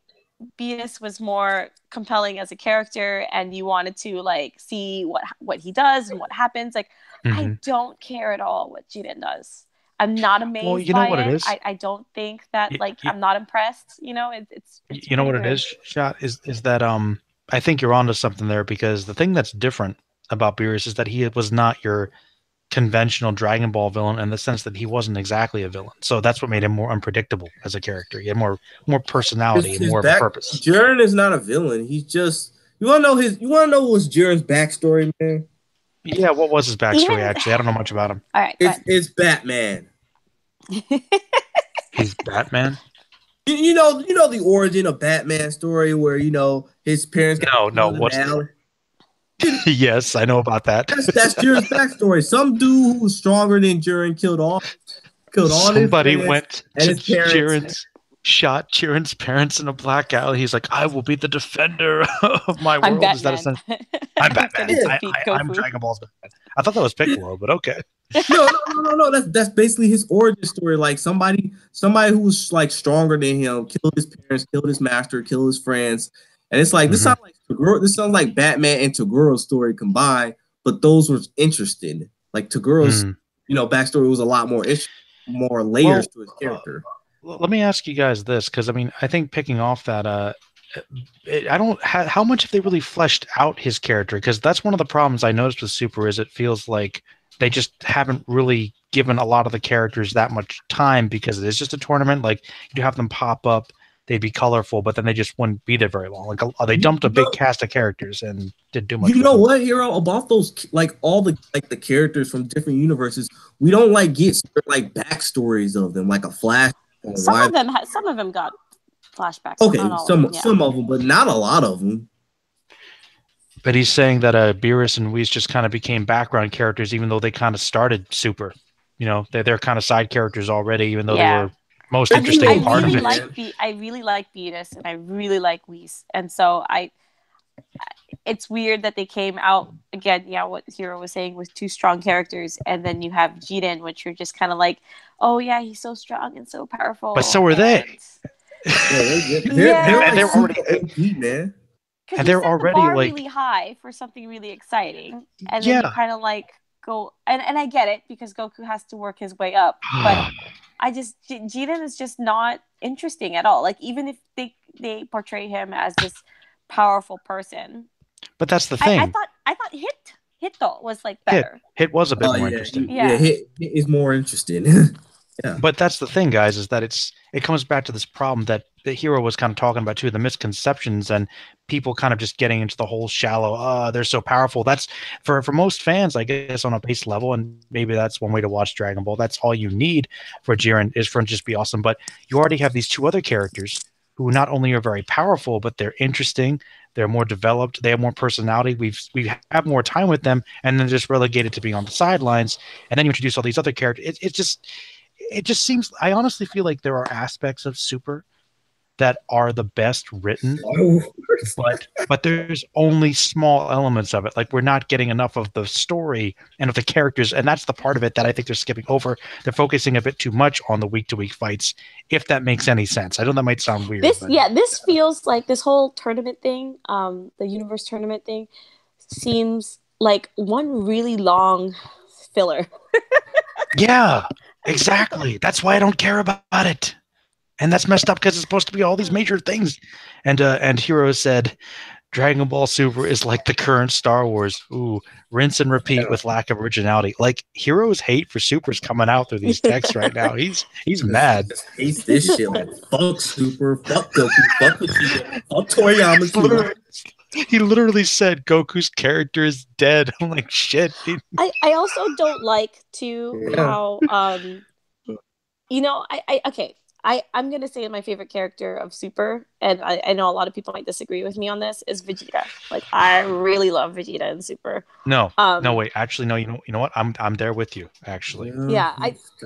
Beerus was more compelling as a character, and you wanted to, like, see what he does and what happens. Like, I don't care at all what Jiren does. I'm not amazed. Well, you know by what it. it is. I don't think that I'm not impressed. You know, it's you know what it is. Shot is that I think you're onto something there, because the thing that's different about Beerus is that he was not your conventional Dragon Ball villain, in the sense that he wasn't exactly a villain. So that's what made him more unpredictable as a character. He had more personality and more of a purpose. Jiren is not a villain. He's just, you want to know what's Jiren's backstory, man? Yeah, what was his backstory, actually? I don't know much about him. All right, it's Batman. He's Batman? You know the origin of Batman story, where, you know, his parents got what's Yes, I know about that. That's Jiren's backstory. Some dude who was stronger than Jiren killed all somebody went and to his parents. Shot Jiren's parents in a black alley. He's like, I will be the defender of my world. Batman. Is that a sense? I'm Batman. I'm Dragon Ball's Batman. I thought that was Piccolo, but okay. No. That's basically his origin story. Like, somebody who was like stronger than him killed his parents, killed his master, killed his friends, and it's like this sounds like Batman and Togoro's story combined. But those were interesting. Like, Togoro's backstory was a lot more layers to his character. Let me ask you guys this, because I mean, I think picking off that I don't. How much have they really fleshed out his character? Because that's one of the problems I noticed with Super is it feels like they just haven't really given a lot of the characters that much time because it is just a tournament. Like you have them pop up, they'd be colorful, but then they just wouldn't be there very long. Like they dumped a big cast of characters and didn't do much. You know what, Hero? About those, like all the characters from different universes, we don't like get like backstories of them, like a flash. Some of them got flashbacks. Okay, some of them, but not a lot of them. But he's saying that Beerus and Whis just kind of became background characters, even though they kind of started Super. You know, they're kind of side characters already, even though they were most interesting part of it. I really like Beerus and I really like Whis, and so it's weird that they came out again. Yeah, what Hero was saying was two strong characters, and then you have Jiren, which you're just kind of like, oh yeah, he's so strong and so powerful. But so are they. They're already OP, man. And they're already the really high for something really exciting, and then you kind of like go and I get it because Goku has to work his way up, but Jiren is just not interesting at all. Like even if they portray him as this powerful person, but that's the thing. I thought Hit though was like better. Hit was a bit more interesting. Hit is more interesting. Yeah. But that's the thing, guys, is that it comes back to this problem that the Hero was kind of talking about too, the misconceptions and people kind of just getting into the whole shallow, they're so powerful. That's for most fans, I guess, on a base level, and maybe that's one way to watch Dragon Ball. That's all you need for Jiren is for him to just be awesome. But you already have these two other characters who not only are very powerful, but they're interesting, they're more developed, they have more personality. We have more time with them, and then just relegated to being on the sidelines. And then you introduce all these other characters. It just seems, I honestly feel like there are aspects of Super that are the best written, but there's only small elements of it. Like we're not getting enough of the story and of the characters, and that's the part of it that I think they're skipping over. They're focusing a bit too much on the week-to-week fights, if that makes any sense. I know that might sound weird. This feels like this whole tournament thing, the universe tournament thing, seems like one really long filler. Yeah. Exactly. That's why I don't care about it. And that's messed up because it's supposed to be all these major things. And Hero said, Dragon Ball Super is like the current Star Wars. Ooh, rinse and repeat with lack of originality. Like Hero's hate for Super is coming out through these texts right now. He's mad. Hates this shit. Like fuck Super, fuck Goku, fuck Vegeta, fuck Toriyama. He literally said Goku's character is dead. I'm like, shit. I also don't like how I'm gonna say my favorite character of Super, and I know a lot of people might disagree with me on this, is Vegeta. Like I really love Vegeta in Super. No, wait. Actually, no. You know what? I'm there with you. Actually. Yeah.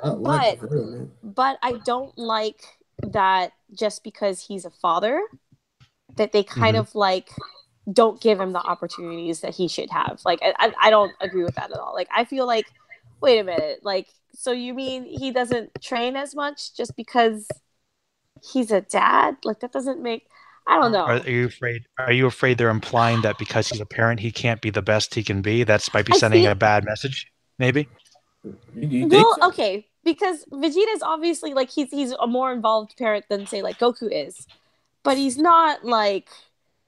But I don't like that just because he's a father, that they kind of like don't give him the opportunities that he should have. Like I don't agree with that at all. Like I feel like, wait a minute, like so you mean he doesn't train as much just because he's a dad? Like that doesn't make, I don't know. Are you afraid they're implying that because he's a parent he can't be the best he can be? That's might be sending a bad message, maybe? Well, okay, because Vegeta is obviously like he's a more involved parent than say like Goku is. But he's not like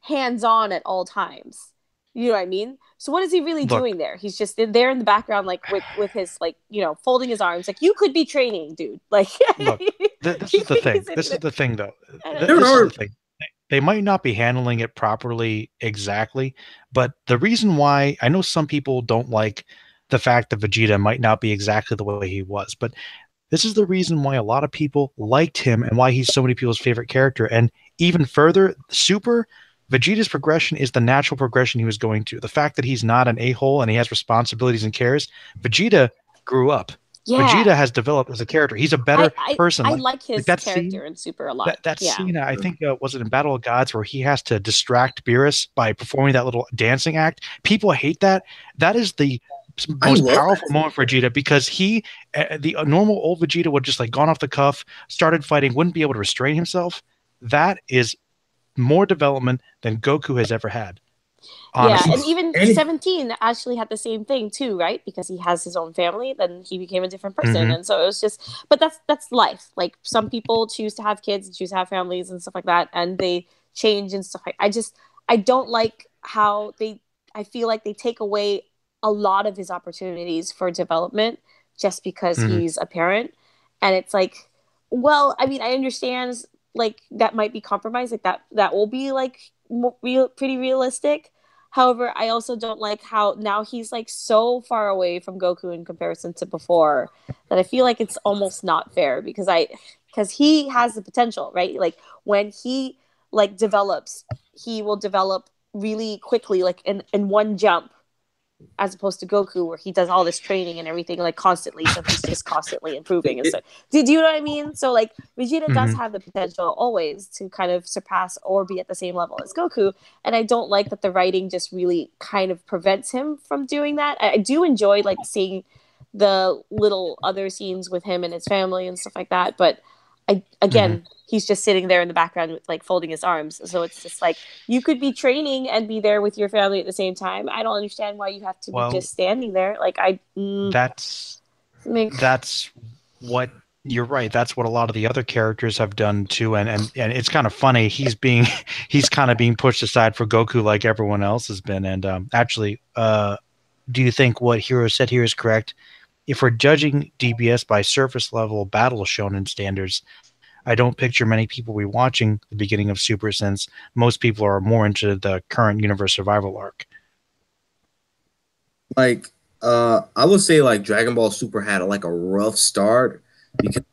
hands-on at all times. You know what I mean? So what is he really doing there? He's just there in the background, like with his like, you know, folding his arms. Like you could be training, dude. Like look, this is the thing. This is the thing, though. This is the thing. They might not be handling it properly exactly, but the reason why I know some people don't like the fact that Vegeta might not be exactly the way he was, but this is the reason why a lot of people liked him and why he's so many people's favorite character. And even further, Super, Vegeta's progression is the natural progression he was going to. The fact that he's not an a-hole and he has responsibilities and cares, Vegeta grew up. Yeah. Vegeta has developed as a character. He's a better person. I like his character in Super a lot. That scene, I think, was it in Battle of Gods where he has to distract Beerus by performing that little dancing act? People hate that. That is the most powerful moment for Vegeta because he, the normal old Vegeta would just like gone off the cuff, started fighting, wouldn't be able to restrain himself. That is more development than Goku has ever had. Honestly. Yeah, and even 17 actually had the same thing too, right? Because he has his own family, then he became a different person. And so it was just, but that's life. Like some people choose to have kids and choose to have families and stuff like that. And they change and stuff. I don't like how I feel like they take away a lot of his opportunities for development just because he's a parent. And it's like, well, I mean, I understand like that might be compromised, like that will be like pretty realistic. However, I also don't like how now he's like so far away from Goku in comparison to before that I feel like it's almost not fair because he has the potential, right? Like when he like develops, he will develop really quickly, like in one jump, as opposed to Goku, where he does all this training and everything like constantly, so he's just constantly improving and stuff. Do you know what I mean? So like Vegeta does have the potential always to kind of surpass or be at the same level as Goku, and I don't like that the writing just really kind of prevents him from doing that. I do enjoy like seeing the little other scenes with him and his family and stuff like that, but he's just sitting there in the background with, like folding his arms. So it's just like you could be training and be there with your family at the same time. I don't understand why you have to be just standing there. Like that's what you're right. That's what a lot of the other characters have done too. And it's kind of funny. He's kind of being pushed aside for Goku like everyone else has been. And actually, do you think what Hiro said here is correct? If we're judging DBS by surface level battle shonen standards, I don't picture many people rewatching the beginning of Super since most people are more into the current universe survival arc. Like, I would say like Dragon Ball Super had like a rough start because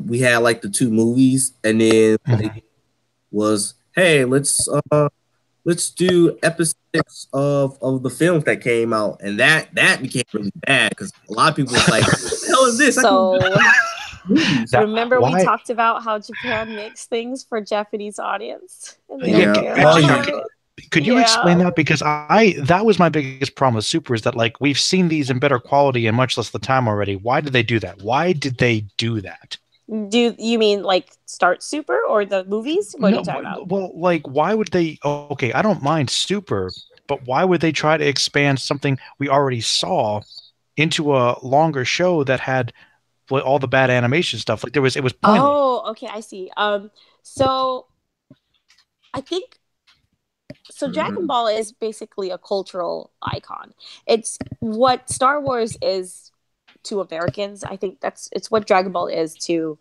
we had like the 2 movies, and then it was, hey, let's do episodes of the films that came out, and that became really bad because a lot of people was like, what the hell is this? So remember we talked about how Japan makes things for Japanese audience? Could you explain that? Because that was my biggest problem with Super, is that like we've seen these in better quality and much less the time already. Why did they do that? Why did they do that? Do you mean like Start Super or the movies? What are you talking about? Well, like why would they? Okay, I don't mind Super, but why would they try to expand something we already saw into a longer show that had all the bad animation stuff? Like it was pointless. Oh, okay, I see. So I think Dragon Ball is basically a cultural icon. It's what Star Wars is to Americans. I think it's what Dragon Ball is to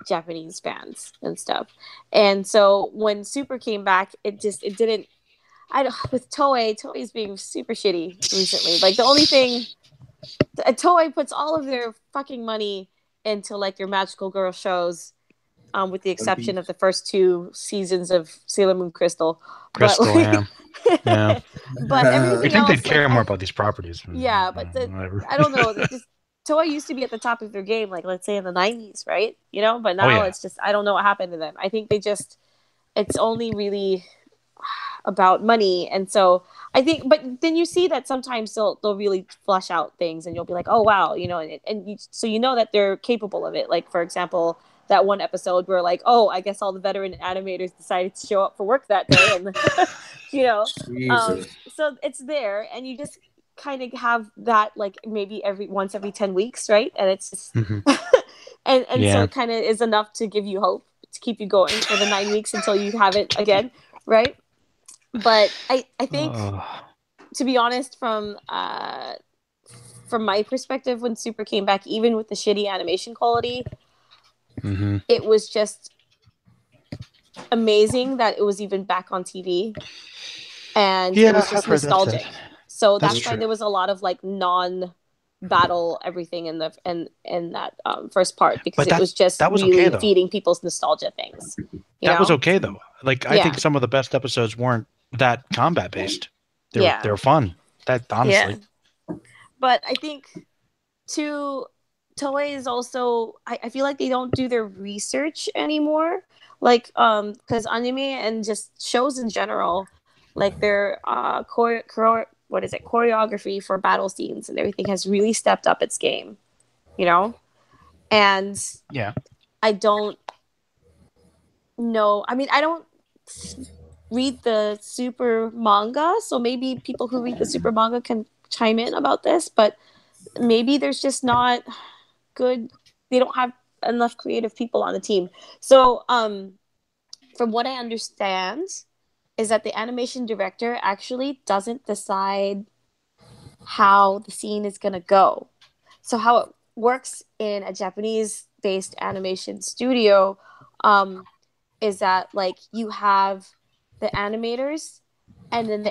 Japanese fans and stuff. And so when Super came back, it didn't. With Toei's being super shitty recently. Like the only thing, Toei puts all of their fucking money into like their magical girl shows, with the exception of the first 2 seasons of Sailor Moon Crystal. But everything else, I think they'd care more about these properties. Yeah, but I don't know. Toei used to be at the top of their game, like let's say in the 90s, right? You know, but now it's just I don't know what happened to them. I think it's only really about money, and so I think. But then you see that sometimes they'll really flesh out things, and you'll be like, oh wow, you know, so you know that they're capable of it. Like for example, that one episode where like, oh, I guess all the veteran animators decided to show up for work that day, and you know, so it's there, and you just kind of have that like maybe once every 10 weeks, right? And it's just and so it kind of is enough to give you hope to keep you going for the 9 weeks until you have it again, right? But I think to be honest, from my perspective, when Super came back, even with the shitty animation quality, it was just amazing that it was even back on TV, and it was just nostalgic. So that's why there was a lot of like non-battle everything in that first part, because it was just really feeding people's nostalgia things. That was okay though. Like I think some of the best episodes weren't that combat based. They're fun. That honestly. Yeah. But I think Toei is also, I feel like they don't do their research anymore. Like, because anime and just shows in general, like their choreography for battle scenes and everything has really stepped up its game, you know? And I don't know. I mean, I don't read the Super manga, so maybe people who read the Super manga can chime in about this, but maybe there's just not good, they don't have enough creative people on the team. So from what I understand, is that the animation director actually doesn't decide how the scene is going to go. So how it works in a Japanese-based animation studio is that like you have the animators, and then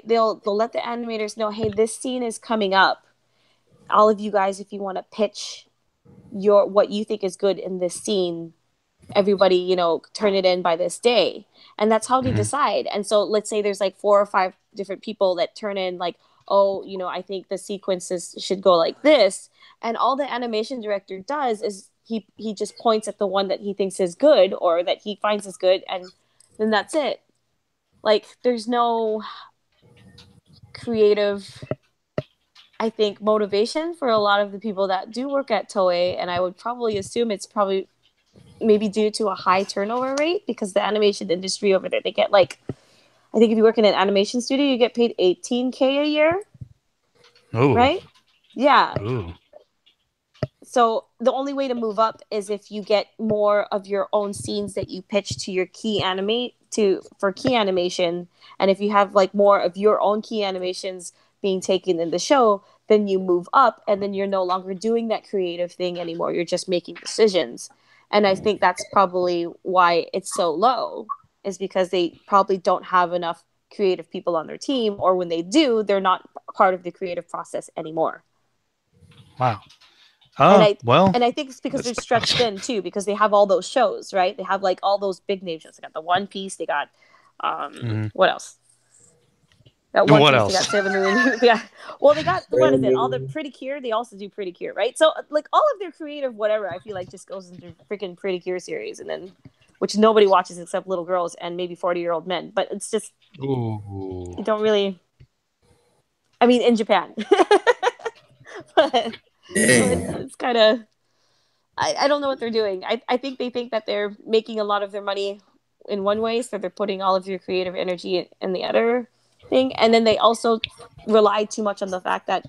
they'll let the animators know, hey, this scene is coming up. All of you guys, if you want to pitch what you think is good in this scene, everybody, turn it in by this day. And that's how they decide. And so let's say there's like 4 or 5 different people that turn in like, oh, I think the sequences should go like this. And all the animation director does is he just points at the one that he thinks is good or that he finds is good, and then that's it. Like there's no creative, I think, motivation for a lot of the people that do work at Toei, and I would probably assume it's probably maybe due to a high turnover rate, because the animation industry over there, they get like, I think if you work in an animation studio, you get paid $18K a year. Ooh. Right? Yeah. Ooh. So the only way to move up is if you get more of your own scenes that you pitch to your for key animation, and if you have like more of your own key animations being taken in the show, then you move up, and then you're no longer doing that creative thing anymore. You're just making decisions. And I think that's probably why it's so low, is because they probably don't have enough creative people on their team, or when they do, they're not part of the creative process anymore. Wow. And Well, I think it's because they're stretched thin too, because they have all those shows, right? They have like all those big name shows. They got the One Piece. They got what else? That One What Piece. else? They got Sailor Moon. They got what is it? All the Pretty Cure. They also do Pretty Cure, right? So like all of their creative whatever, I feel like just goes into freaking Pretty Cure series, and then which nobody watches except little girls and maybe 40-year-old men. But it's just you don't really. I mean, in Japan, but. So it's kind of, I don't know what they're doing. I think they think that they're making a lot of their money in one way, so they're putting all of their creative energy in the other thing. And then they also rely too much on the fact that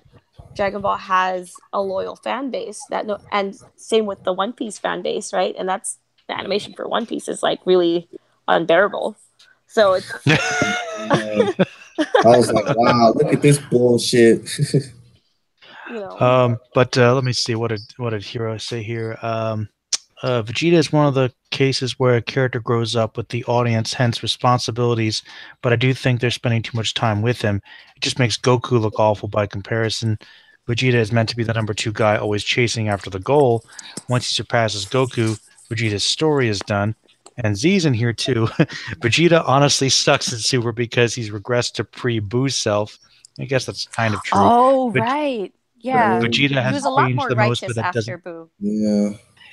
Dragon Ball has a loyal fan base, and same with the One Piece fan base, right? And that's the animation for One Piece is like really unbearable. So it's I was like, wow, look at this bullshit. But let me see, what did Hiro say here? Vegeta is one of the cases where a character grows up with the audience, hence responsibilities, but I do think they're spending too much time with him. It just makes Goku look awful by comparison. Vegeta is meant to be the number 2 guy, always chasing after the goal. Once he surpasses Goku, Vegeta's story is done. And Z's in here too. Vegeta honestly sucks in Super because he's regressed to pre-Boo self. I guess that's kind of true. Oh, right. Yeah. Vegeta He has was a lot changed more the most, righteous but that after doesn't. Boo. Yeah.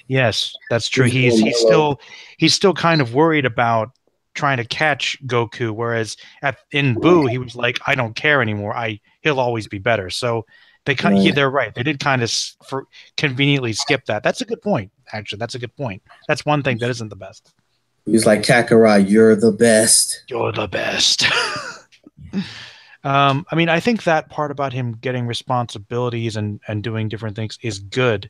Yes, that's true. He's still kind of worried about trying to catch Goku, whereas in Boo he was like, I don't care anymore. He'll always be better. So they're right. They did kind of conveniently skip that. That's a good point. Actually, that's a good point. That's one thing that isn't the best. He's like, Kakarot, you're the best. You're the best. I mean, I think that part about him getting responsibilities and doing different things is good.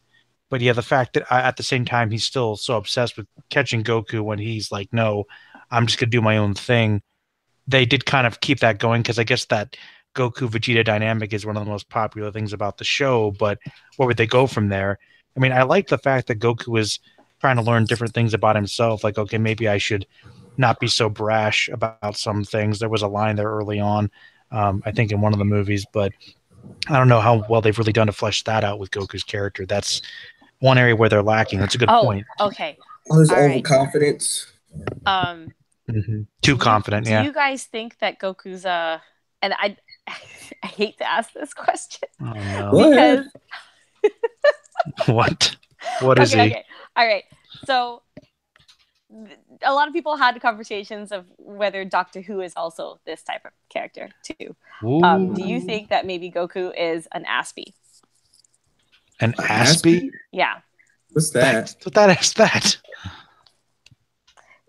But yeah, the fact that at the same time he's still so obsessed with catching Goku when he's like, no, I'm just going to do my own thing. They did kind of keep that going because I guess that Goku-Vegeta dynamic is one of the most popular things about the show. But where would they go from there? I mean, I like the fact that Goku is trying to learn different things about himself. Like, okay, maybe I should not be so brash about some things. There was a line there early on, I think in one of the movies, but I don't know how well they've really done to flesh that out with Goku's character. That's one area where they're lacking. That's a good point. Okay. All his overconfidence. Too confident, do you guys think that Goku's and I hate to ask this question. Oh no. Because What is he? Okay. All right. So a lot of people had conversations of whether Doctor Who is also this type of character too. Do you think that maybe Goku is an Aspie? An Aspie? Yeah. What's that? What that is that?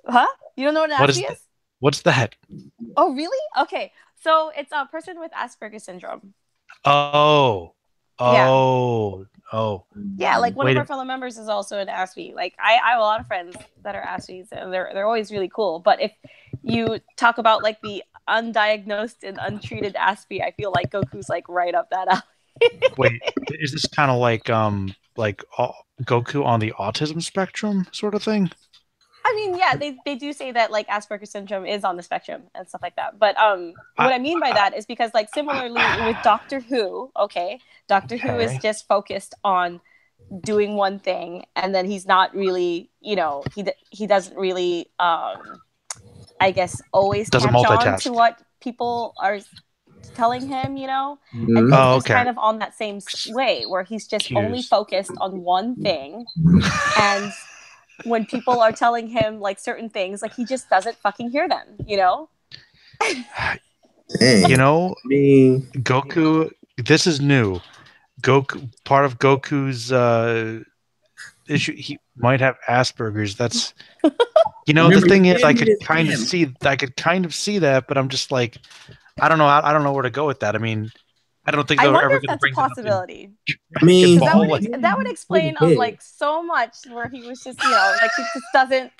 Huh? You don't know what an Aspie is? What's that? Oh, really? Okay. So it's a person with Asperger's syndrome. Oh. Oh, Yeah, like one Wait of a- our fellow members is also an Aspie. Like I have a lot of friends that are Aspies, and they're always really cool. But if you talk about like the undiagnosed and untreated Aspie, I feel like Goku's like right up that alley. wait. Is this kind of like Goku on the autism spectrum sort of thing? I mean, yeah, they do say that like Asperger's syndrome is on the spectrum and stuff like that. But what I mean by that is because like similarly with Doctor Who, okay, Doctor Who is Okay. just focused on doing one thing, and then he's not really, he doesn't really, I guess, always Doesn't catch on multitask. to what people are telling him, and Mhm. Oh, Goku's okay. kind of on that same way where he's just only Cues. focused on one thing, and when people are telling him like certain things, like he just doesn't fucking hear them, Dang. You know, I mean, Goku. This is new. Goku. Part of Goku's issue. He might have Asperger's. That's the remember, thing he is, I did could his kind of damn- see. I could kind of see that, but I'm just like, I don't know. I don't know where to go with that. I mean, I don't think I they're wonder ever if going to that's a bring that up in possibility. I mean, Because Ball, like, that would explain like so much where he was just, like he just doesn't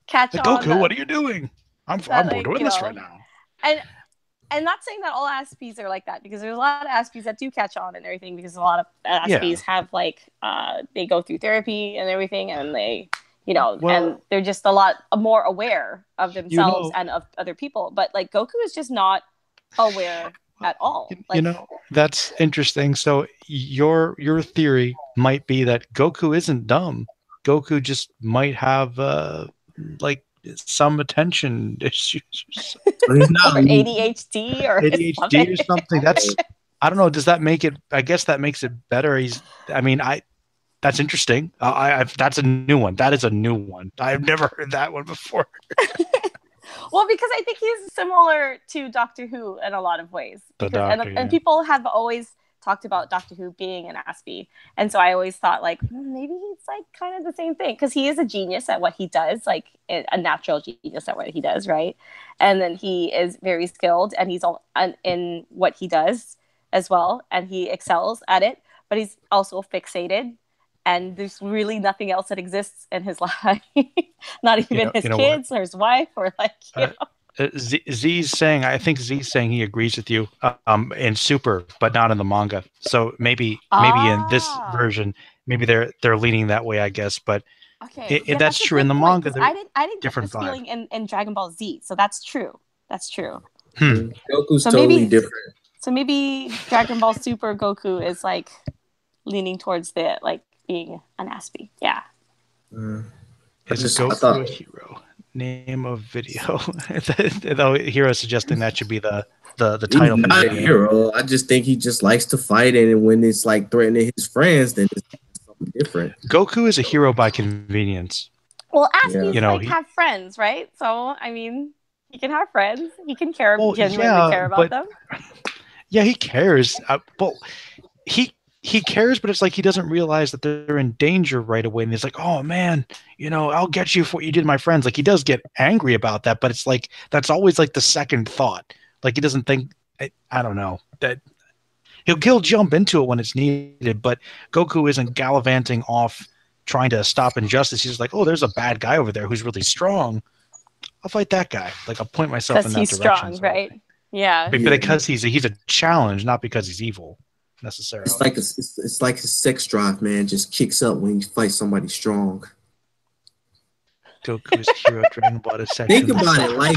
catch on Goku, that, what are you doing? I'm like, doing this right now. and not saying that all Aspies are like that, because there's a lot of Aspies that do catch on and everything, because a lot of Aspies have like they go through therapy and everything, and they and they're just a lot more aware of themselves and of other people. But like Goku is just not aware at all. Like, That's interesting. So your theory might be that Goku isn't dumb. Goku just might have like some attention issues, but he's not or ADHD or ADHD or something. That's, I don't know. Does that make it? I guess that makes it better. That's interesting. That's a new one. That is a new one. I've never heard that one before. Well, because I think he's similar to Doctor Who in a lot of ways. And people have always talked about Doctor Who being an Aspie. And so I always thought, like, maybe he's like kind of the same thing. Because he is a genius at what he does, like a natural genius at what he does, right? And then he is very skilled, and he's all in what he does as well. And he excels at it. But he's also fixated. And there's really nothing else that exists in his life. Not even his kids or his wife, or like, Z's saying, I think Z's saying he agrees with you in Super, but not in the manga. So maybe in this version, maybe they're leaning that way, I guess. But that's true in the manga. I didn't get this feeling in Dragon Ball Z, so that's true. That's true. Goku's totally different. So maybe Dragon Ball Super Goku is like leaning towards the like being an Aspie. Yeah. Is Goku a hero? Name of video. Though hero suggesting that should be the title. He's not a hero. I just think he just likes to fight, and when it's like threatening his friends, then it's something different. Goku is a hero by convenience. Well, Aspies have friends, right? So I mean, he can have friends. He can genuinely care about them. Yeah, he cares. Well, he cares, but it's like he doesn't realize that they're in danger right away. And he's like, oh man, I'll get you for what you did to my friends. Like, he does get angry about that, but it's like, that's always like the second thought. Like, he doesn't think, I don't know, that he'll jump into it when it's needed, but Goku isn't gallivanting off trying to stop injustice. He's like, oh, there's a bad guy over there who's really strong. I'll fight that guy. Like, I'll point myself in that direction. Because he's strong, right? Yeah. Because he's a challenge, not because he's evil. Necessarily. It's like his sex drive, man, just kicks up when he fights somebody strong. Goku's hero Dragon Ball is Think about it, like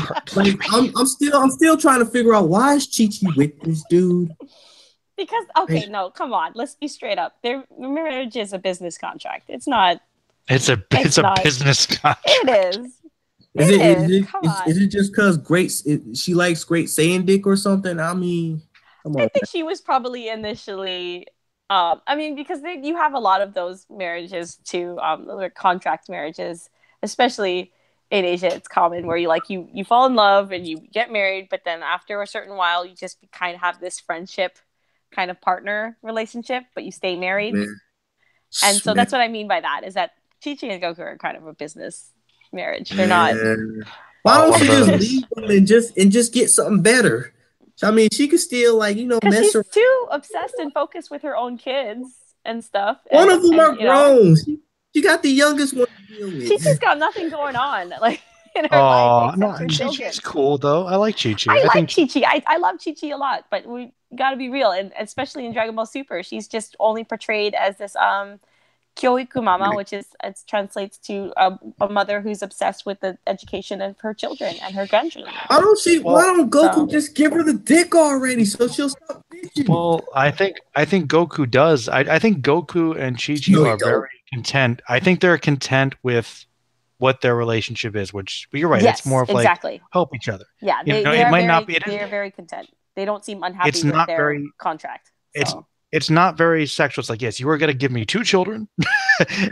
I'm still trying to figure out why is Chi-Chi with this dude? Because no, come on, let's be straight up. Their marriage is a business contract. It's not. It's a business contract. It is. Is it just because she likes Great Saiyan dick or something? I mean. I think she was probably initially, because you have a lot of those marriages too, contract marriages, especially in Asia. It's common where you fall in love and you get married, but then after a certain while, you just kind of have this friendship kind of partner relationship, but you stay married. And so that's what I mean by that, is that Chi-Chi and Goku are kind of a business marriage. They're not. Why don't you just leave them and just get something better? I mean, she could still mess she's around. too obsessed and focused with her own kids and stuff. One And, of them and are grown. She got the youngest one to deal with. Chi-Chi's got nothing going on like in her life Oh except no, her children. Chi-Chi's cool though. I like Chi-Chi. I I like think Chi-Chi. I love Chi-Chi a lot, but we got to be real, and especially in Dragon Ball Super, she's just only portrayed as this Kyoiku mama, which is it translates to a mother who's obsessed with the education of her children and her grandchildren. Why don't Goku just give her the dick already so she'll stop bitching? Well, I think Goku does. I think Goku and Chi-Chi No, he are don't. very content. I think they're content with what their relationship is, which you're right. Yes, It's more of exactly. like help each other. Yeah, You know, they it are might very not be. they are very content. They don't seem unhappy It's with not their very. contract. It's So. it's not very sexual. It's like, yes, you are going to give me 2 children,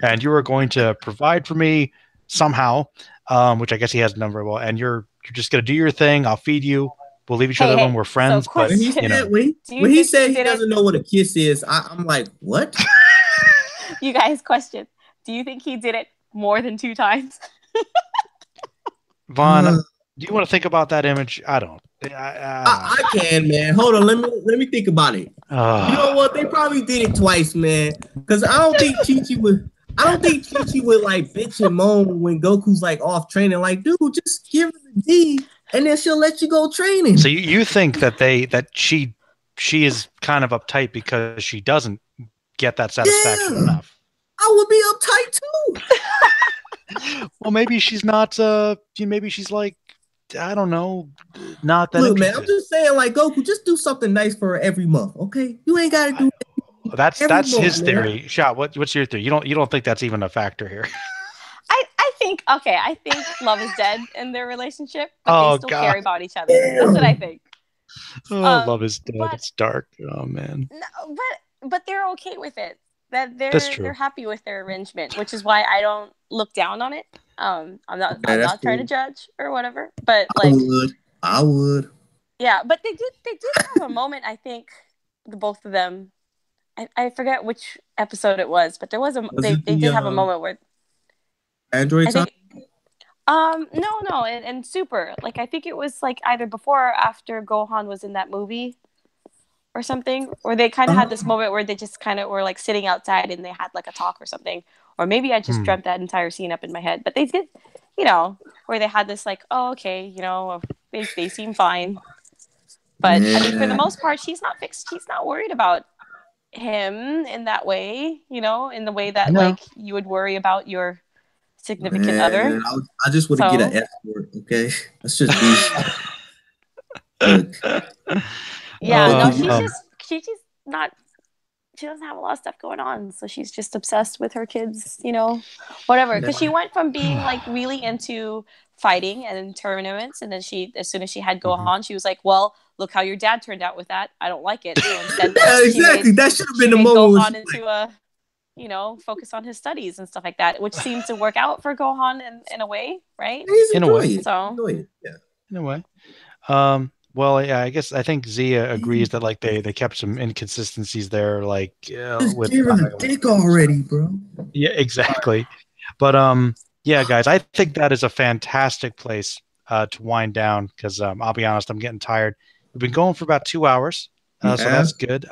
and you are going to provide for me somehow, which I guess he hasn't done very well. And you're just going to do your thing. I'll feed you. We'll leave each other when we're friends. So But When he question. said, you know, when he said he doesn't know what a kiss is, I'm like, what? You guys, question. Do you think he did it more than 2 times? Vaughn, do you want to think about that image? I don't. I can, man. Hold on, let me think about it. You know what? They probably did it twice, man. Because I don't think Chi-Chi would like bitch and moan when Goku's like off training. Like, dude, just give her the D, and then she'll let you go training. So you think that she is kind of uptight because she doesn't get that satisfaction enough? I would be uptight too. Well, maybe she's not. Maybe she's like, I don't know, not that. Look, interested. man, I'm just saying, like, Goku, just do something nice for her every month, okay? You ain't got to do it. That's month, his man. theory. Shot. What's your theory? You don't think that's even a factor here? I think love is dead in their relationship, but they still care about each other. That's what I think. Love is dead. It's dark. Oh man. No, but they're okay with it. That That's true. they're happy with their arrangement, which is why I don't look down on it. I'm not trying to judge or whatever, but like I would. Yeah, but they did have a moment. I think the both of them. I forget which episode it was, but there was they did have a moment where Android time? No, and Super. Like I think it was like either before or after Gohan was in that movie or something, or they kind of had this moment where they just kind of were like sitting outside and they had like a talk or something, or maybe I just dreamt that entire scene up in my head. But they did, where they had this like, oh okay, they seem fine. But I mean, for the most part, she's not fixed. She's not worried about him in that way, in the way that like you would worry about your significant other. I just want to get an escort, okay? That's just me. Yeah, no, she's not. She doesn't have a lot of stuff going on, so she's just obsessed with her kids, whatever. Because she went from being like really into fighting and tournaments, and then as soon as she had Gohan, she was like, "Well, look how your dad turned out with that. I don't like it." So instead, exactly. That should have been the moment. Gohan into a, focus on his studies and stuff like that, which seemed to work out for Gohan in a way, right? In a way. So in a way. Well, yeah, I think Zia agrees that like they kept some inconsistencies there, like with give her the dick already, bro. Yeah, exactly. But yeah, guys, I think that is a fantastic place to wind down because I'll be honest, I'm getting tired. We've been going for about 2 hours, so that's good.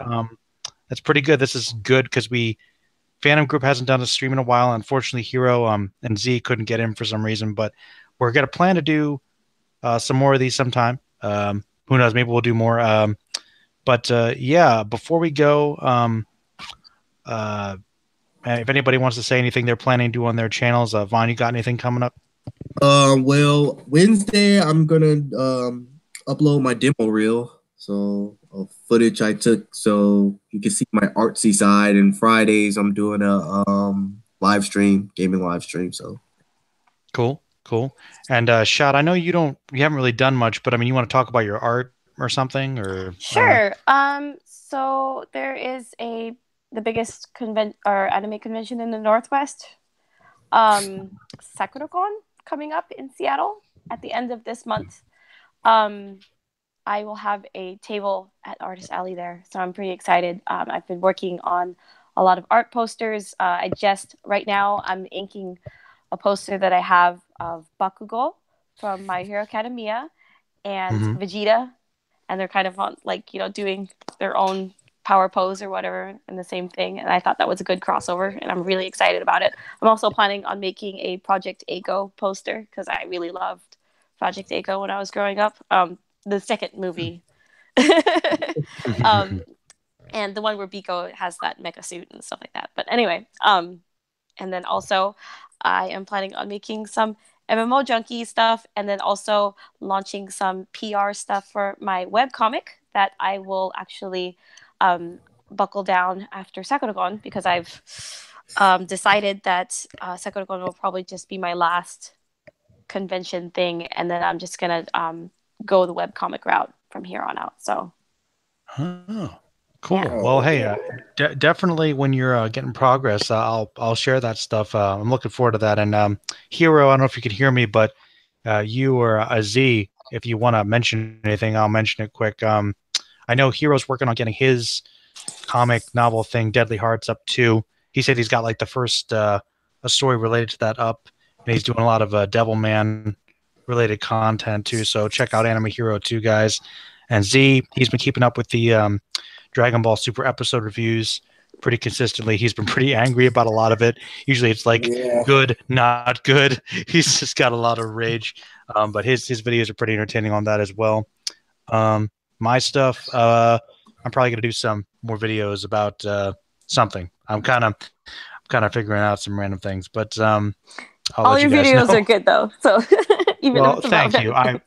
That's pretty good. This is good because Phantom Group hasn't done a stream in a while. Unfortunately, Hero and Z couldn't get in for some reason, but we're gonna plan to do some more of these sometime. Who knows? Maybe we'll do more. But yeah, before we go, if anybody wants to say anything they're planning to do on their channels, Vaughn, you got anything coming up? Well, Wednesday I'm gonna upload my demo reel, so footage I took, so you can see my artsy side. And Fridays I'm doing a gaming live stream. So cool. And Shot, I know you haven't really done much, but I mean, you want to talk about your art or something, or sure. So there is the biggest anime convention in the Northwest, SakuraCon, coming up in Seattle at the end of this month. I will have a table at Artist Alley there, so I'm pretty excited. I've been working on a lot of art posters. Right now I'm inking a poster that I have of Bakugo from My Hero Academia and Vegeta, and they're kind of on doing their own Power Pose or whatever in the same thing, and I thought that was a good crossover, and I'm really excited about it. I'm also planning on making a Project Echo poster because I really loved Project Echo when I was growing up. The second movie, um, and the one where Biko has that mecha suit and stuff like that. But anyway, and then also I am planning on making some MMO junkie stuff, and then also launching some PR stuff for my webcomic that I will actually buckle down after Sakuragon, because I've decided that Sakuragon will probably just be my last convention thing, and then I'm just gonna go the webcomic route from here on out. So Oh, cool. Yeah. Well, hey, definitely when you're getting progress, I'll share that stuff. I'm looking forward to that. And Hero, I don't know if you can hear me, but you or Z, if you want to mention anything, I'll mention it quick. I know Hero's working on getting his comic novel thing, Deadly Hearts, up too. He said he's got like the first a story related to that up, and he's doing a lot of Devilman related content too. So check out Anime Hero too, guys. And Z, he's been keeping up with the Dragon Ball Super episode reviews pretty consistently. He's been pretty angry about a lot of it. Usually it's like good, not good. He's just got a lot of rage. But his videos are pretty entertaining on that as well. My stuff, I'm probably gonna do some more videos about something. I'm kind of figuring out some random things, but I'll all let your you guys videos know. are good though. So even Well, if it's about thank you. I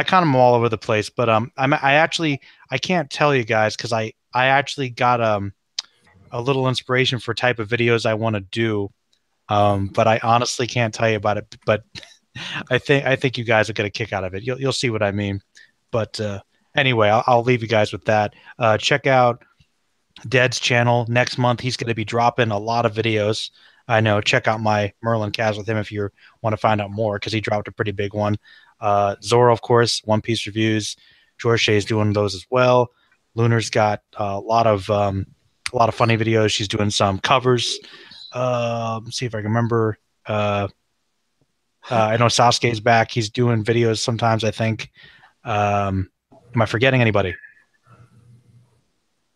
kind of am all over the place, but I can't tell you guys because I actually got a little inspiration for type of videos I want to do, but I honestly can't tell you about it. But I think you guys will get a kick out of it. You'll see what I mean. But anyway, I'll leave you guys with that. Check out Dead's channel next month. He's going to be dropping a lot of videos. I know. Check out my Merlin cast with him if you want to find out more, because he dropped a pretty big one. Zoro, of course, One Piece reviews. George is doing those as well. Lunar's got a lot of funny videos. She's doing some covers. See if I can remember. I know Sasuke's back. He's doing videos sometimes, I think. Am I forgetting anybody?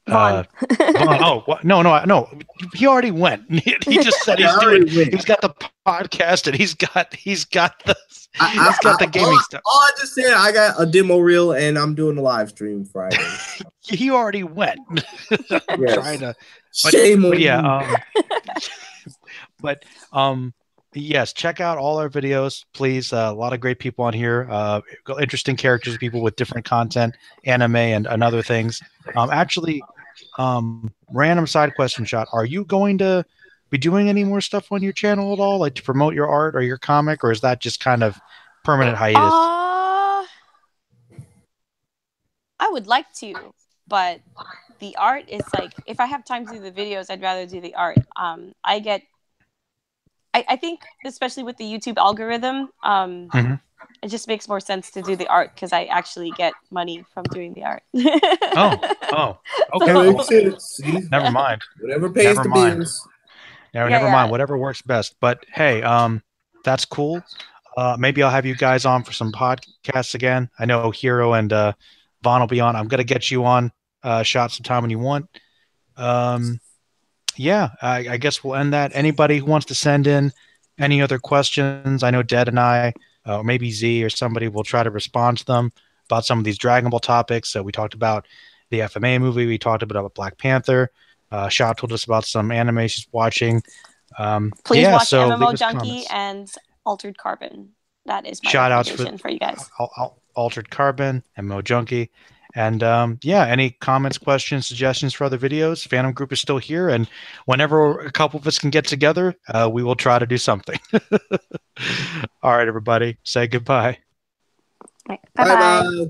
Vaughn. Vaughn. Oh, what? No. He already went. He just said he's doing. He's got the podcast, and he's got the gaming stuff. All I just said, I got a demo reel, and I'm doing a live stream Friday. He already went. I'm Yes. trying to. Shame on Yeah. you. Yes, check out all our videos, please. A lot of great people on here. Interesting characters, people with different content, anime and other things. Random side question shot. Are you going to be doing any more stuff on your channel at all, like to promote your art or your comic, or is that just kind of permanent hiatus? I would like to, but the art is like, if I have time to do the videos, I'd rather do the art. I think, especially with the YouTube algorithm, it just makes more sense to do the art because I actually get money from doing the art. Okay. See? Never mind. Whatever pays the bills. Never mind. Whatever works best. But hey, that's cool. Maybe I'll have you guys on for some podcasts again. I know Hero and Vaughn will be on. I'm gonna get you on shot sometime when you want. Yeah, I guess we'll end that. Anybody who wants to send in any other questions, I know Dead and I, or maybe Z or somebody, will try to respond to them about some of these Dragon Ball topics. So we talked about the FMA movie. We talked about Black Panther. Shot told us about some anime she's watching. Please watch MMO Junkie and Altered Carbon. That is my recommendation for you guys. Altered Carbon, MMO Junkie. And any comments, questions, suggestions for other videos? Phantom Group is still here, and whenever a couple of us can get together, we will try to do something. All right, everybody, say goodbye. Bye-bye.